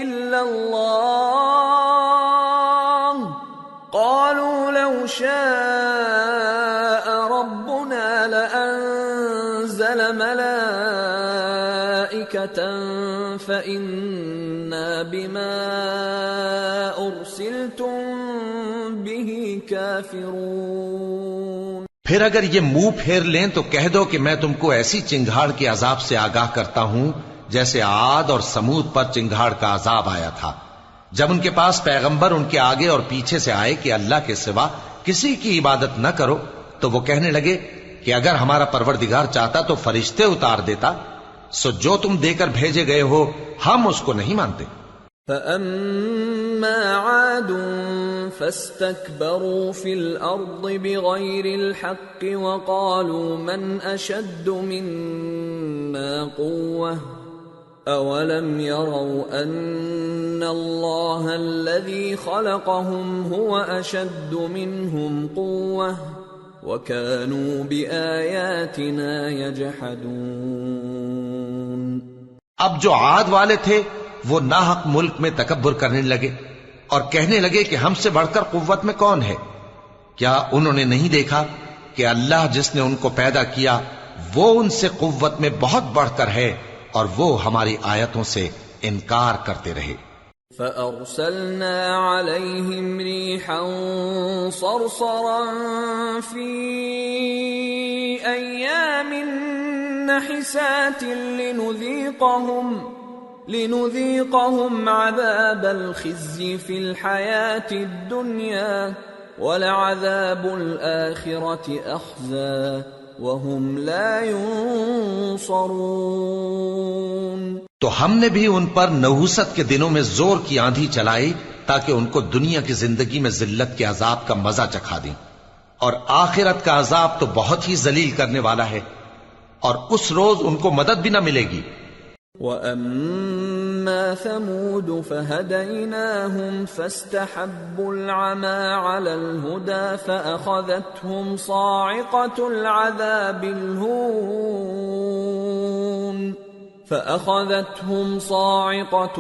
إِلَّا اللَّهَ قالوا لو شاء ربنا لأنزل ملائكة فإنا بما أرسلتم به كافرون۔ پھر اگر یہ منہ پھیر لیں تو کہہ دو کہ میں تم کو ایسی چنگھاڑ کے عذاب سے آگاہ کرتا ہوں جیسے عاد اور سمود پر چنگھاڑ کا عذاب آیا تھا، جب ان کے پاس پیغمبر ان کے آگے اور پیچھے سے آئے کہ اللہ کے سوا کسی کی عبادت نہ کرو، تو وہ کہنے لگے کہ اگر ہمارا پروردگار چاہتا تو فرشتے اتار دیتا، سو جو تم دے کر بھیجے گئے ہو ہم اس کو نہیں مانتے۔ فَأَمَّا عَادٌ فَاسْتَكْبَرُوا فِي الْأَرْضِ بِغَيْرِ الْحَقِّ وَقَالُوا مَنْ أَشَدُّ مِنَّا قُوَّةً أَوَلَمْ يَرَوْا أَنَّ اللَّهَ الَّذِي خَلَقَهُمْ هُوَ أَشَدُّ مِنْهُمْ قُوَّةً وَكَانُوا بِآيَاتِنَا يَجْحَدُونَ۔ اب جو عاد والے تھے وہ ناحق ملک میں تکبر کرنے لگے اور کہنے لگے کہ ہم سے بڑھ کر قوت میں کون ہے؟ کیا انہوں نے نہیں دیکھا کہ اللہ جس نے ان کو پیدا کیا وہ ان سے قوت میں بہت بڑھ کر ہے، اور وہ ہماری آیتوں سے انکار کرتے رہے۔ فَأَرْسَلْنَا عَلَيْهِمْ رِيحًا صَرْصَرًا فِي أَيَّامٍ نَحِسَاتٍ لِنُذِيقَهُمْ عَذَابَ الْخِزْيِ فِي الْحَيَاةِ الدُّنْيَا وَلَعَذَابُ الْآخِرَةِ أَخْزَى وَهُمْ لَا يُنصَرُونَ۔ تو ہم نے بھی ان پر نحوست کے دنوں میں زور کی آندھی چلائی تاکہ ان کو دنیا کی زندگی میں ذلت کے عذاب کا مزہ چکھا دیں، اور آخرت کا عذاب تو بہت ہی ذلیل کرنے والا ہے، اور اس روز ان کو مدد بھی نہ ملے گی۔ وَأَمَّا ثَمُودُ فَهَدَيْنَاهُمْ فَاسْتَحَبُّوا الْعَمَى عَلَى الْهُدَى فَأَخَذَتْهُمْ صَاعِقَةُ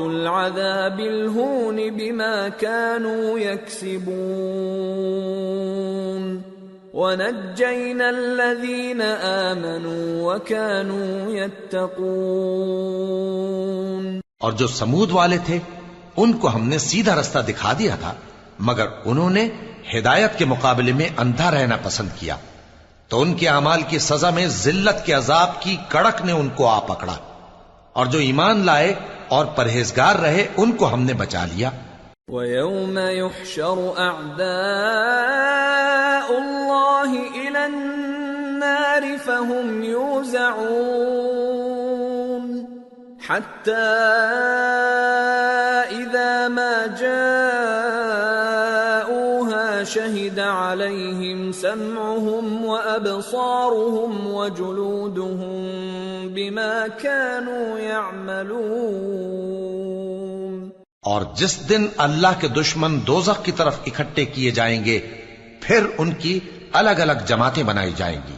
الْعَذَابِ الْهُونِ بِمَا كَانُوا يَكْسِبُونَ وَنَجَّيْنَا الَّذِينَ آمَنُوا وَكَانُوا يَتَّقُونَ۔ اور جو سمود والے تھے ان کو ہم نے سیدھا رستہ دکھا دیا تھا، مگر انہوں نے ہدایت کے مقابلے میں اندھا رہنا پسند کیا، تو ان کے اعمال کی سزا میں ذلت کے عذاب کی کڑک نے ان کو آ پکڑا، اور جو ایمان لائے اور پرہیزگار رہے ان کو ہم نے بچا لیا۔ وَيَوْمَ يُحْشَرُ أَعْدَاءُ اللَّهِ إِلَى النَّارِ فَهُمْ يُوزَعُونَ حَتَّى إِذَا مَا جَاءُوهَا شَهِدَ عَلَيْهِمْ سَمْعُهُمْ وَأَبْصَارُهُمْ وَجُلُودُهُمْ بِمَا كَانُوا يَعْمَلُونَ۔ اور جس دن اللہ کے دشمن دوزخ کی طرف اکٹھے کیے جائیں گے، پھر ان کی الگ الگ جماعتیں بنائی جائیں گی،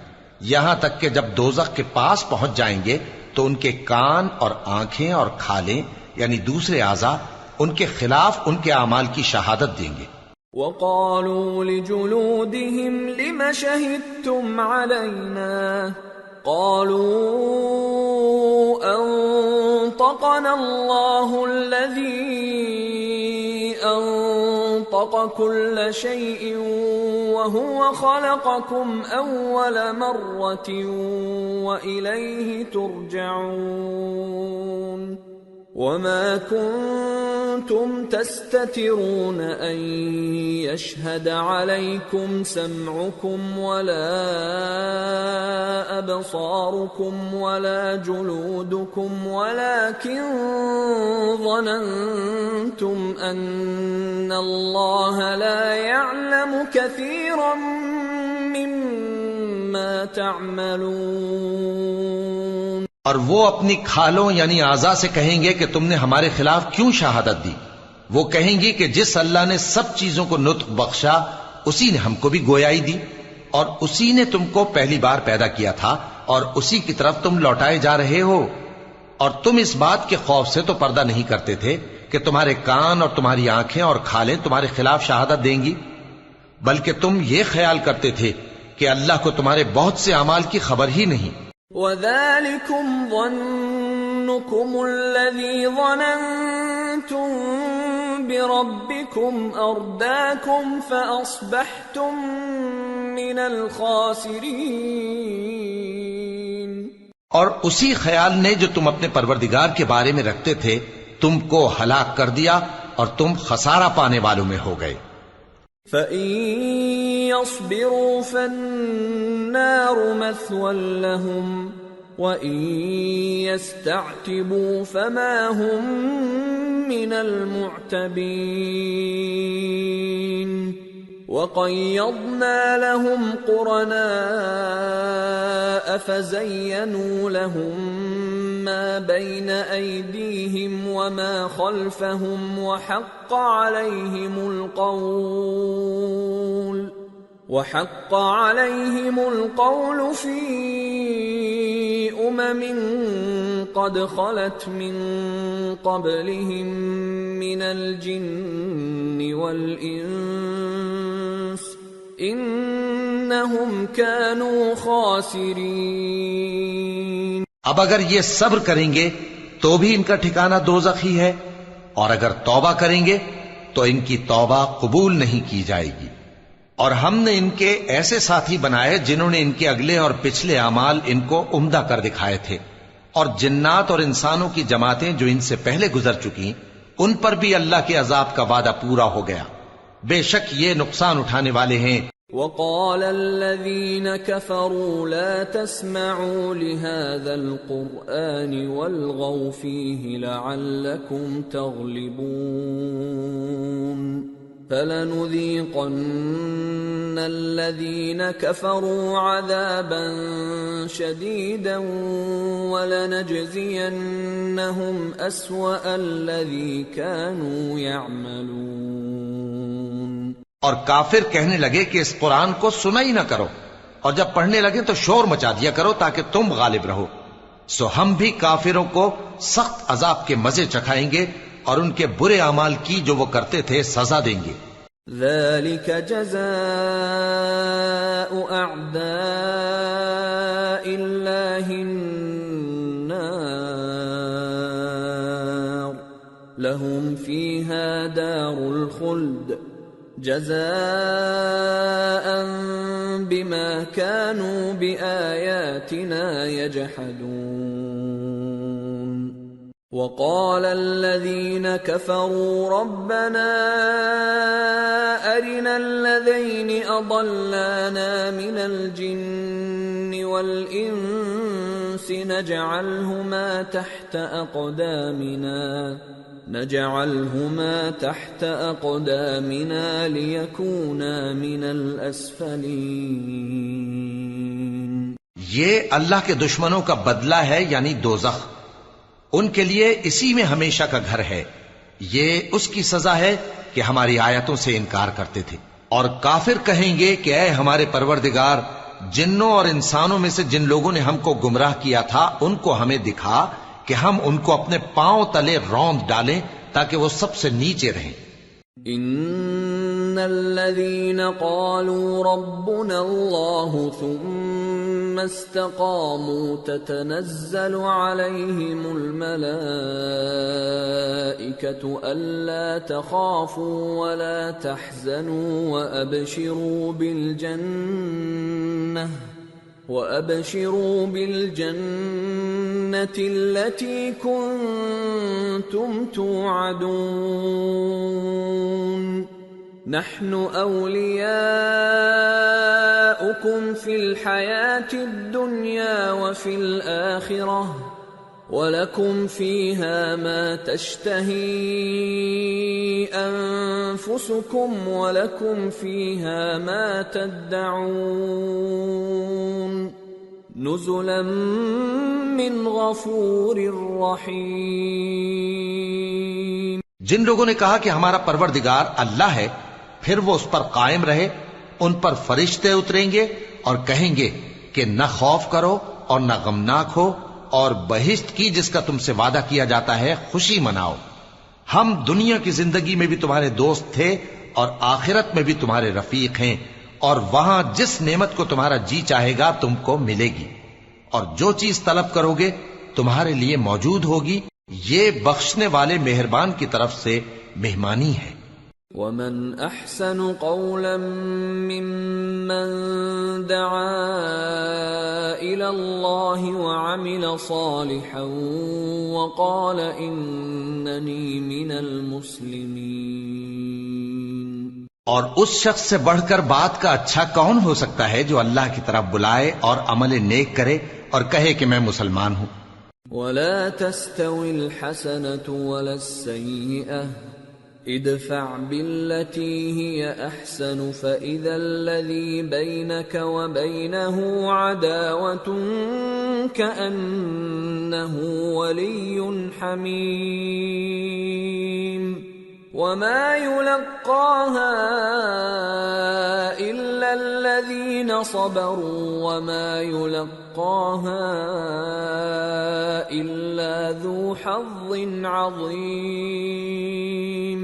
یہاں تک کہ جب دوزخ کے پاس پہنچ جائیں گے تو ان کے کان اور آنکھیں اور کھالیں یعنی دوسرے اعضاء ان کے خلاف ان کے اعمال کی شہادت دیں گے۔ وَقَالُوا لِجُلُودِهِمْ لِمَ شَهِدتُّمْ عَلَيْنَا قَالُوا أَنطَقَنَا اللَّهُ الَّذِي أَنطَقَ كُلَّ شَيْءٍ وَهُوَ خَلَقَكُمْ أَوَّلَ مَرَّةٍ وَإِلَيْهِ تُرْجَعُونَ وَمَا كُنتُمْ تَسْتَتِرُونَ أَن يَشْهَدَ عَلَيْكُمْ سَمْعُكُمْ وَلَا أَبْصَارُكُمْ وَلَا جُلُودُكُمْ وَلَكِنْ ظَنَنْتُمْ أَنَّ اللَّهَ لَا يَعْلَمُ كَثِيرًا مِّمَّا تَعْمَلُونَ۔ اور وہ اپنی کھالوں یعنی اعضاء سے کہیں گے کہ تم نے ہمارے خلاف کیوں شہادت دی؟ وہ کہیں گی کہ جس اللہ نے سب چیزوں کو نطق بخشا اسی نے ہم کو بھی گویائی دی، اور اسی نے تم کو پہلی بار پیدا کیا تھا اور اسی کی طرف تم لوٹائے جا رہے ہو، اور تم اس بات کے خوف سے تو پردہ نہیں کرتے تھے کہ تمہارے کان اور تمہاری آنکھیں اور کھالیں تمہارے خلاف شہادت دیں گی، بلکہ تم یہ خیال کرتے تھے کہ اللہ کو تمہارے بہت سے اعمال کی خبر ہی نہیں۔ وَذَلِكُمْ ظَنُّكُمُ الَّذِي ظَنَنْتُمْ بِرَبِّكُمْ أَرْدَاكُمْ فَأَصْبَحْتُمْ مِنَ الْخَاسِرِينَ۔ اور اسی خیال نے جو تم اپنے پروردگار کے بارے میں رکھتے تھے تم کو ہلاک کر دیا اور تم خسارہ پانے والوں میں ہو گئے۔ فَإِن يَصْبِرُوا فَالنَّارُ مَثْوًى لَهُمْ وَإِن يَسْتَعْتِبُوا فَمَا هُمْ مِنَ الْمُعْتَبِينَ وَقَيَّضْنَا لَهُمْ قُرَنَاءَ فَزَيَّنُوا لَهُم مَّا بَيْنَ أَيْدِيهِمْ وَمَا خَلْفَهُمْ وَحَقَّ عَلَيْهِمُ الْقَوْلُ فِي أُمَمٍ قَدْ خَلَتْ مِن قَبْلِهِم مِّنَ الْجِنِّ وَالْإِنسِ إِنَّهُمْ كَانُوا خَاسِرِينَ۔ اب اگر یہ صبر کریں گے تو بھی ان کا ٹھکانہ دوزخ ہی ہے، اور اگر توبہ کریں گے تو ان کی توبہ قبول نہیں کی جائے گی۔ اور ہم نے ان کے ایسے ساتھی بنائے جنہوں نے ان کے اگلے اور پچھلے اعمال ان کو عمدہ کر دکھائے تھے، اور جنات اور انسانوں کی جماعتیں جو ان سے پہلے گزر چکی ان پر بھی اللہ کے عذاب کا وعدہ پورا ہو گیا، بے شک یہ نقصان اٹھانے والے ہیں۔ وَقَالَ الَّذِينَ كَفَرُوا لَا تَسْمَعُوا لِهَذَا الْقُرْآنِ وَالْغَوْا فِيهِ لَعَلَّكُمْ تَغْلِبُونَ فَلَنُذِيقَنَّ الَّذِينَ كَفَرُوا عَذَابًا شَدِيدًا وَلَنَجْزِيَنَّهُمْ أَسْوَأَ الَّذِي كَانُوا يَعْمَلُونَ۔ اور کافر کہنے لگے کہ اس قرآن کو سنا ہی نہ کرو، اور جب پڑھنے لگے تو شور مچا دیا کرو تاکہ تم غالب رہو۔ سو ہم بھی کافروں کو سخت عذاب کے مزے چکھائیں گے اور ان کے برے اعمال کی جو وہ کرتے تھے سزا دیں گے۔ ذَلِكَ جَزَاءُ أَعْدَاءِ اللَّهِ النَّارُ لَهُمْ فِيهَا دَارُ الْخُلْدِ جَزَاءً بِمَا كَانُوا بِآيَاتِنَا يَجْحَدُونَ۔ وَقَالَ الَّذِينَ كَفَرُوا رَبَّنَا أَرِنَا الَّذَيْنِ أَضَلَّانَا مِنَ الْجِنِّ وَالْإِنسِ نَجْعَلْهُمَا تَحْتَ أَقْدَامِنَا لِيَكُونَا مِنَ الْأَسْفَلِينَ۔ یہ اللہ کے دشمنوں کا بدلہ ہے، یعنی دوزخ، ان کے لیے اسی میں ہمیشہ کا گھر ہے۔ یہ اس کی سزا ہے کہ ہماری آیتوں سے انکار کرتے تھے۔ اور کافر کہیں گے کہ اے ہمارے پروردگار، جنوں اور انسانوں میں سے جن لوگوں نے ہم کو گمراہ کیا تھا ان کو ہمیں دکھا کہ ہم ان کو اپنے پاؤں تلے روند ڈالیں تاکہ وہ سب سے نیچے رہیں۔ ان الذين قالوا ربنا الله ثم استقاموا تتنزل عليهم الملائكة ألا تخافوا ولا تحزنوا وأبشروا بالجنة التي كنتم توعدون نحن أولياؤكم في الحياة الدنيا وفي الآخرة وَلَكُمْ فِيهَا مَا تَشْتَهِي أَنفُسُكُمْ وَلَكُمْ فِيهَا مَا تَدَّعُونَ نُزُلًا مِّنْ غَفُورٍ رَّحِيمٍ۔ جن لوگوں نے کہا کہ ہمارا پروردگار اللہ ہے، پھر وہ اس پر قائم رہے، ان پر فرشتے اتریں گے اور کہیں گے کہ نہ خوف کرو اور نہ غمناک ہو، اور بہشت کی جس کا تم سے وعدہ کیا جاتا ہے خوشی مناؤ۔ ہم دنیا کی زندگی میں بھی تمہارے دوست تھے اور آخرت میں بھی تمہارے رفیق ہیں، اور وہاں جس نعمت کو تمہارا جی چاہے گا تم کو ملے گی، اور جو چیز طلب کرو گے تمہارے لیے موجود ہوگی۔ یہ بخشنے والے مہربان کی طرف سے مہمانی ہے۔ وَمَنْ أَحْسَنُ قَوْلًا مِّمَّنْ دَعَا إِلَى اللَّهِ وَعَمِلَ صَالِحًا وَقَالَ إِنَّنِي مِنَ الْمُسْلِمِينَ۔ اور اس شخص سے بڑھ کر بات کا اچھا کون ہو سکتا ہے جو اللہ کی طرف بلائے اور عمل نیک کرے اور کہے کہ میں مسلمان ہوں۔ وَلَا تَسْتَوِي الْحَسَنَةُ وَلَا السَّيِّئَةُ ادفع بالتي هي احسن فاذا الذي بينك وبينه عداوة كأنه ولي حميم وما يلقاها الا الذين صبروا وما يلقاها الا ذو حظ عظيم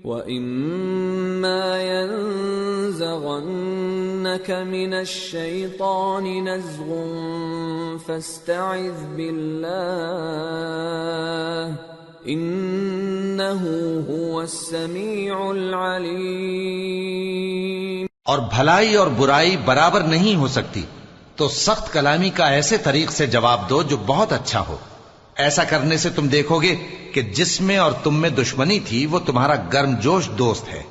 وَإِمَّا يَنزَغَنَّكَ مِنَ الشَّيْطَانِ نَزْغٌ فَاسْتَعِذْ بِاللَّهِ إِنَّهُ هُوَ السَّمِيعُ الْعَلِيمُ۔ اور بھلائی اور برائی برابر نہیں ہو سکتی، تو سخت کلامی کا ایسے طریق سے جواب دو جو بہت اچھا ہو۔ ایسا کرنے سے تم دیکھو گے کہ جس میں اور تم میں دشمنی تھی وہ تمہارا گرم جوش دوست ہے،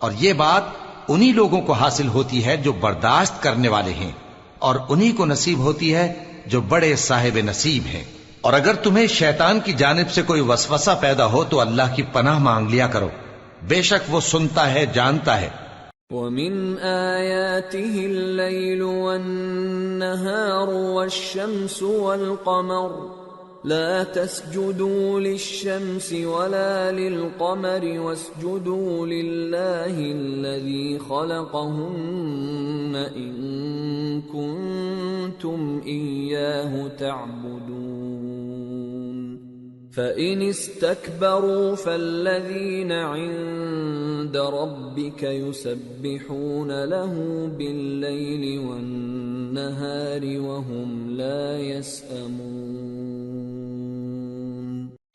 اور یہ بات انہی لوگوں کو حاصل ہوتی ہے جو برداشت کرنے والے ہیں، اور انہی کو نصیب ہوتی ہے جو بڑے صاحب نصیب ہیں۔ اور اگر تمہیں شیطان کی جانب سے کوئی وسوسہ پیدا ہو تو اللہ کی پناہ مانگ لیا کرو، بے شک وہ سنتا ہے، جانتا ہے۔ وَمِنْ آيَاتِهِ اللَّيْلُ وَالنَّهَارُ وَالشَّمْسُ وَالْقَمَرُ لَا تَسْجُدُوا لِلشَّمْسِ وَلَا لِلْقَمَرِ وَاسْجُدُوا لِلَّهِ الَّذِي خَلَقَهُنَّ إِن كُنتُمْ إِيَّاهُ تَعْبُدُونَ فَإِنِ اسْتَكْبَرُوا فَالَّذِينَ عِندَ رَبِّكَ يُسَبِّحُونَ لَهُ بِاللَّيْلِ وَالنَّهَارِ وَهُمْ لَا يَسْأَمُونَ۔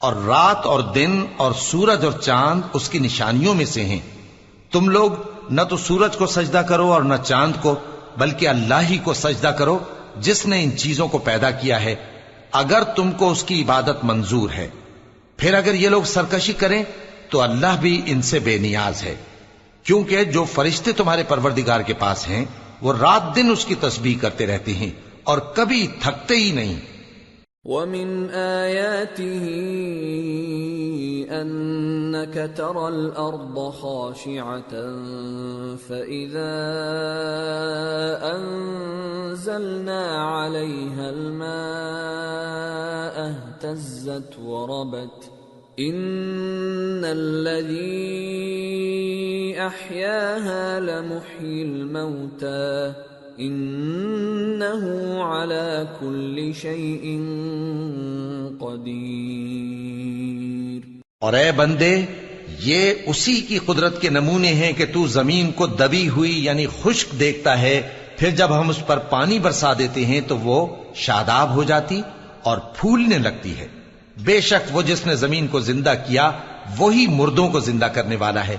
اور رات اور دن اور سورج اور چاند اس کی نشانیوں میں سے ہیں۔ تم لوگ نہ تو سورج کو سجدہ کرو اور نہ چاند کو، بلکہ اللہ ہی کو سجدہ کرو جس نے ان چیزوں کو پیدا کیا ہے، اگر تم کو اس کی عبادت منظور ہے۔ پھر اگر یہ لوگ سرکشی کریں تو اللہ بھی ان سے بے نیاز ہے، کیونکہ جو فرشتے تمہارے پروردگار کے پاس ہیں وہ رات دن اس کی تسبیح کرتے رہتے ہیں اور کبھی تھکتے ہی نہیں۔ وَمِنْ آيَاتِهِ أَنَّكَ تَرَى الْأَرْضَ خَاشِعَةً فَإِذَا أَنزَلْنَا عَلَيْهَا الْمَاءَ اهْتَزَّتْ وَرَبَتْ إِنَّ الَّذِي أَحْيَاهَا لَمُحْيِي الْمَوْتَى إِنَّهُ عَلَى كُلِّ شَيْءٍ قَدِيرٌ۔ اور اے بندے، یہ اسی کی قدرت کے نمونے ہیں کہ تو زمین کو دبی ہوئی یعنی خشک دیکھتا ہے، پھر جب ہم اس پر پانی برسا دیتے ہیں تو وہ شاداب ہو جاتی اور پھولنے لگتی ہے۔ بے شک وہ جس نے زمین کو زندہ کیا وہی مردوں کو زندہ کرنے والا ہے،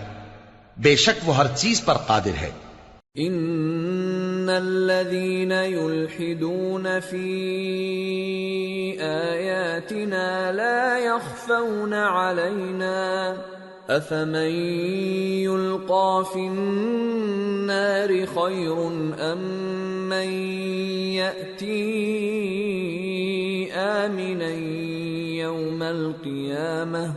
بے شک وہ ہر چیز پر قادر ہے۔ ان الذين يلحدون في آياتنا لا يخفون علينا افمن يلقى في النار خير ام من يأتي آمنا يوم القيامة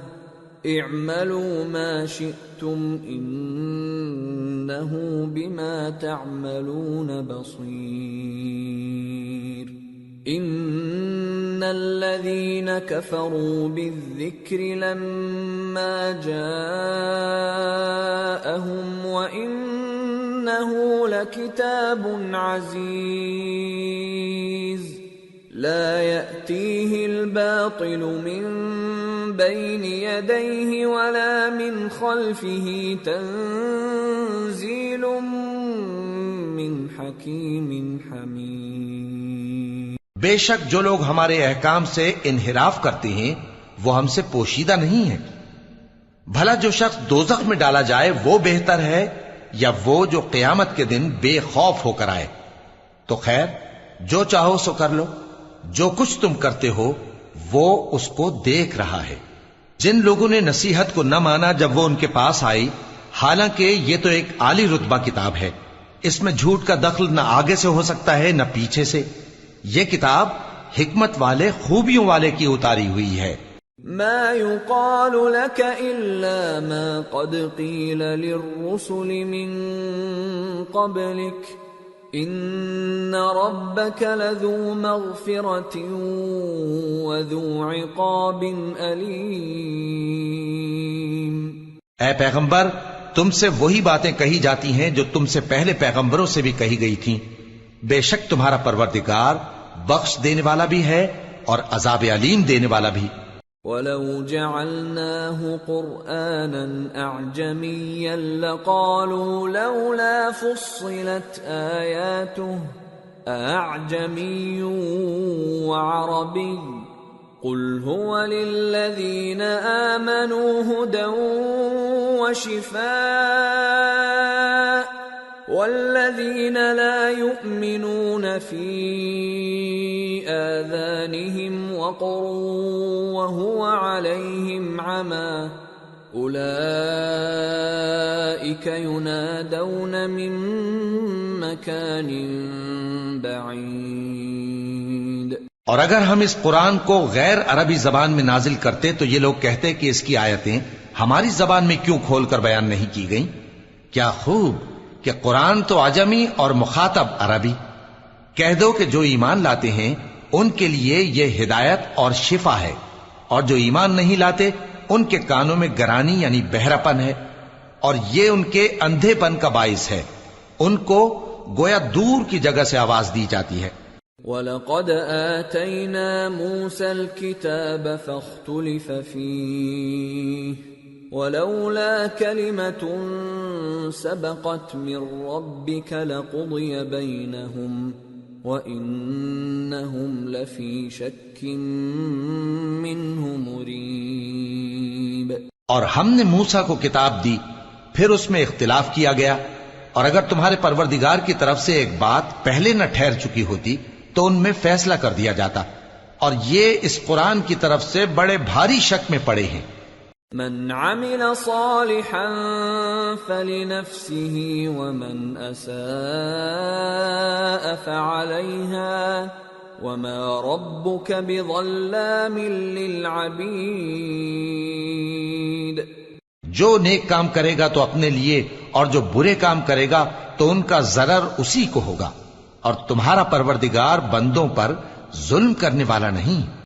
اعملوا ما شئتم انه بما تعملون بصير ان الذين كفروا بالذكر لما جاءهم وانه لكتاب عزيز لا يأتيه الباطل من بين يديه ولا من خلفه تنزيل من حكيم حميد۔ بے شک جو لوگ ہمارے احکام سے انحراف کرتے ہیں وہ ہم سے پوشیدہ نہیں ہیں۔ بھلا جو شخص دوزخ میں ڈالا جائے وہ بہتر ہے یا وہ جو قیامت کے دن بے خوف ہو کر آئے؟ تو خیر جو چاہو سو کر لو، جو کچھ تم کرتے ہو وہ اس کو دیکھ رہا ہے۔ جن لوگوں نے نصیحت کو نہ مانا جب وہ ان کے پاس آئی، حالانکہ یہ تو ایک عالی رتبہ کتاب ہے، اس میں جھوٹ کا دخل نہ آگے سے ہو سکتا ہے نہ پیچھے سے۔ یہ کتاب حکمت والے خوبیوں والے کی اتاری ہوئی ہے۔ ما يقال لك إلا ما قد قيل للرسل من قبلك ان ربك لذو مغفرة وذو عقاب أليم۔ اے پیغمبر، تم سے وہی باتیں کہی جاتی ہیں جو تم سے پہلے پیغمبروں سے بھی کہی گئی تھیں، بے شک تمہارا پروردگار بخش دینے والا بھی ہے اور عذاب علیم دینے والا بھی۔ وَلَوْ جَعَلْنَاهُ قُرْآنًا أَعْجَمِيًّا لَقَالُوا لَوْلَا فُصِّلَتْ آيَاتُهُ أَأَعْجَمِيٌّ وَعَرَبِيٌّ قُلْ هُوَ لِلَّذِينَ آمَنُوا هُدًى وَشِفَاءٌ وَالَّذِينَ لَا يُؤْمِنُونَ فِي آذَانِهِمْ وَقْرٌ وَهُوَ عَلَيْهِمْ عَمًى أُولَئِكَ يُنَادَوْنَ مِن مَّكَانٍ بَعِيدٍ۔ اور اگر ہم اس قرآن کو غیر عربی زبان میں نازل کرتے تو یہ لوگ کہتے کہ اس کی آیتیں ہماری زبان میں کیوں کھول کر بیان نہیں کی گئی؟ کیا خوب کہ قرآن تو عجمی اور مخاطب عربی. کہہ دو کہ جو ایمان لاتے ہیں ان کے لیے یہ ہدایت اور شفا ہے، اور جو ایمان نہیں لاتے ان کے کانوں میں گرانی یعنی بہراپن ہے، اور یہ ان کے اندھے پن کا باعث ہے. ان کو گویا دور کی جگہ سے آواز دی جاتی ہے. وَلَقَدْ آتَيْنَا مُوسَى الْكِتَابَ فَاخْتُلِفَ فِيهِ وَلَوْلَا كَلِمَةٌ سَبَقَتْ مِنْ رَبِّكَ لَقُضِيَ بَيْنَهُمْ وَإِنَّهُمْ لَفِي شَكٍّ مِّنْهُ مُرِيبٍ. اور ہم نے موسیٰ کو کتاب دی، پھر اس میں اختلاف کیا گیا، اور اگر تمہارے پروردگار کی طرف سے ایک بات پہلے نہ ٹھہر چکی ہوتی تو ان میں فیصلہ کر دیا جاتا، اور یہ اس قرآن کی طرف سے بڑے بھاری شک میں پڑے ہیں. من عمل صالحا فلنفسه ومن اساء فعليها وما ربك بظلام للعبید. جو نیک کام کرے گا تو اپنے لیے، اور جو برے کام کرے گا تو ان کا ضرر اسی کو ہوگا، اور تمہارا پروردگار بندوں پر ظلم کرنے والا نہیں.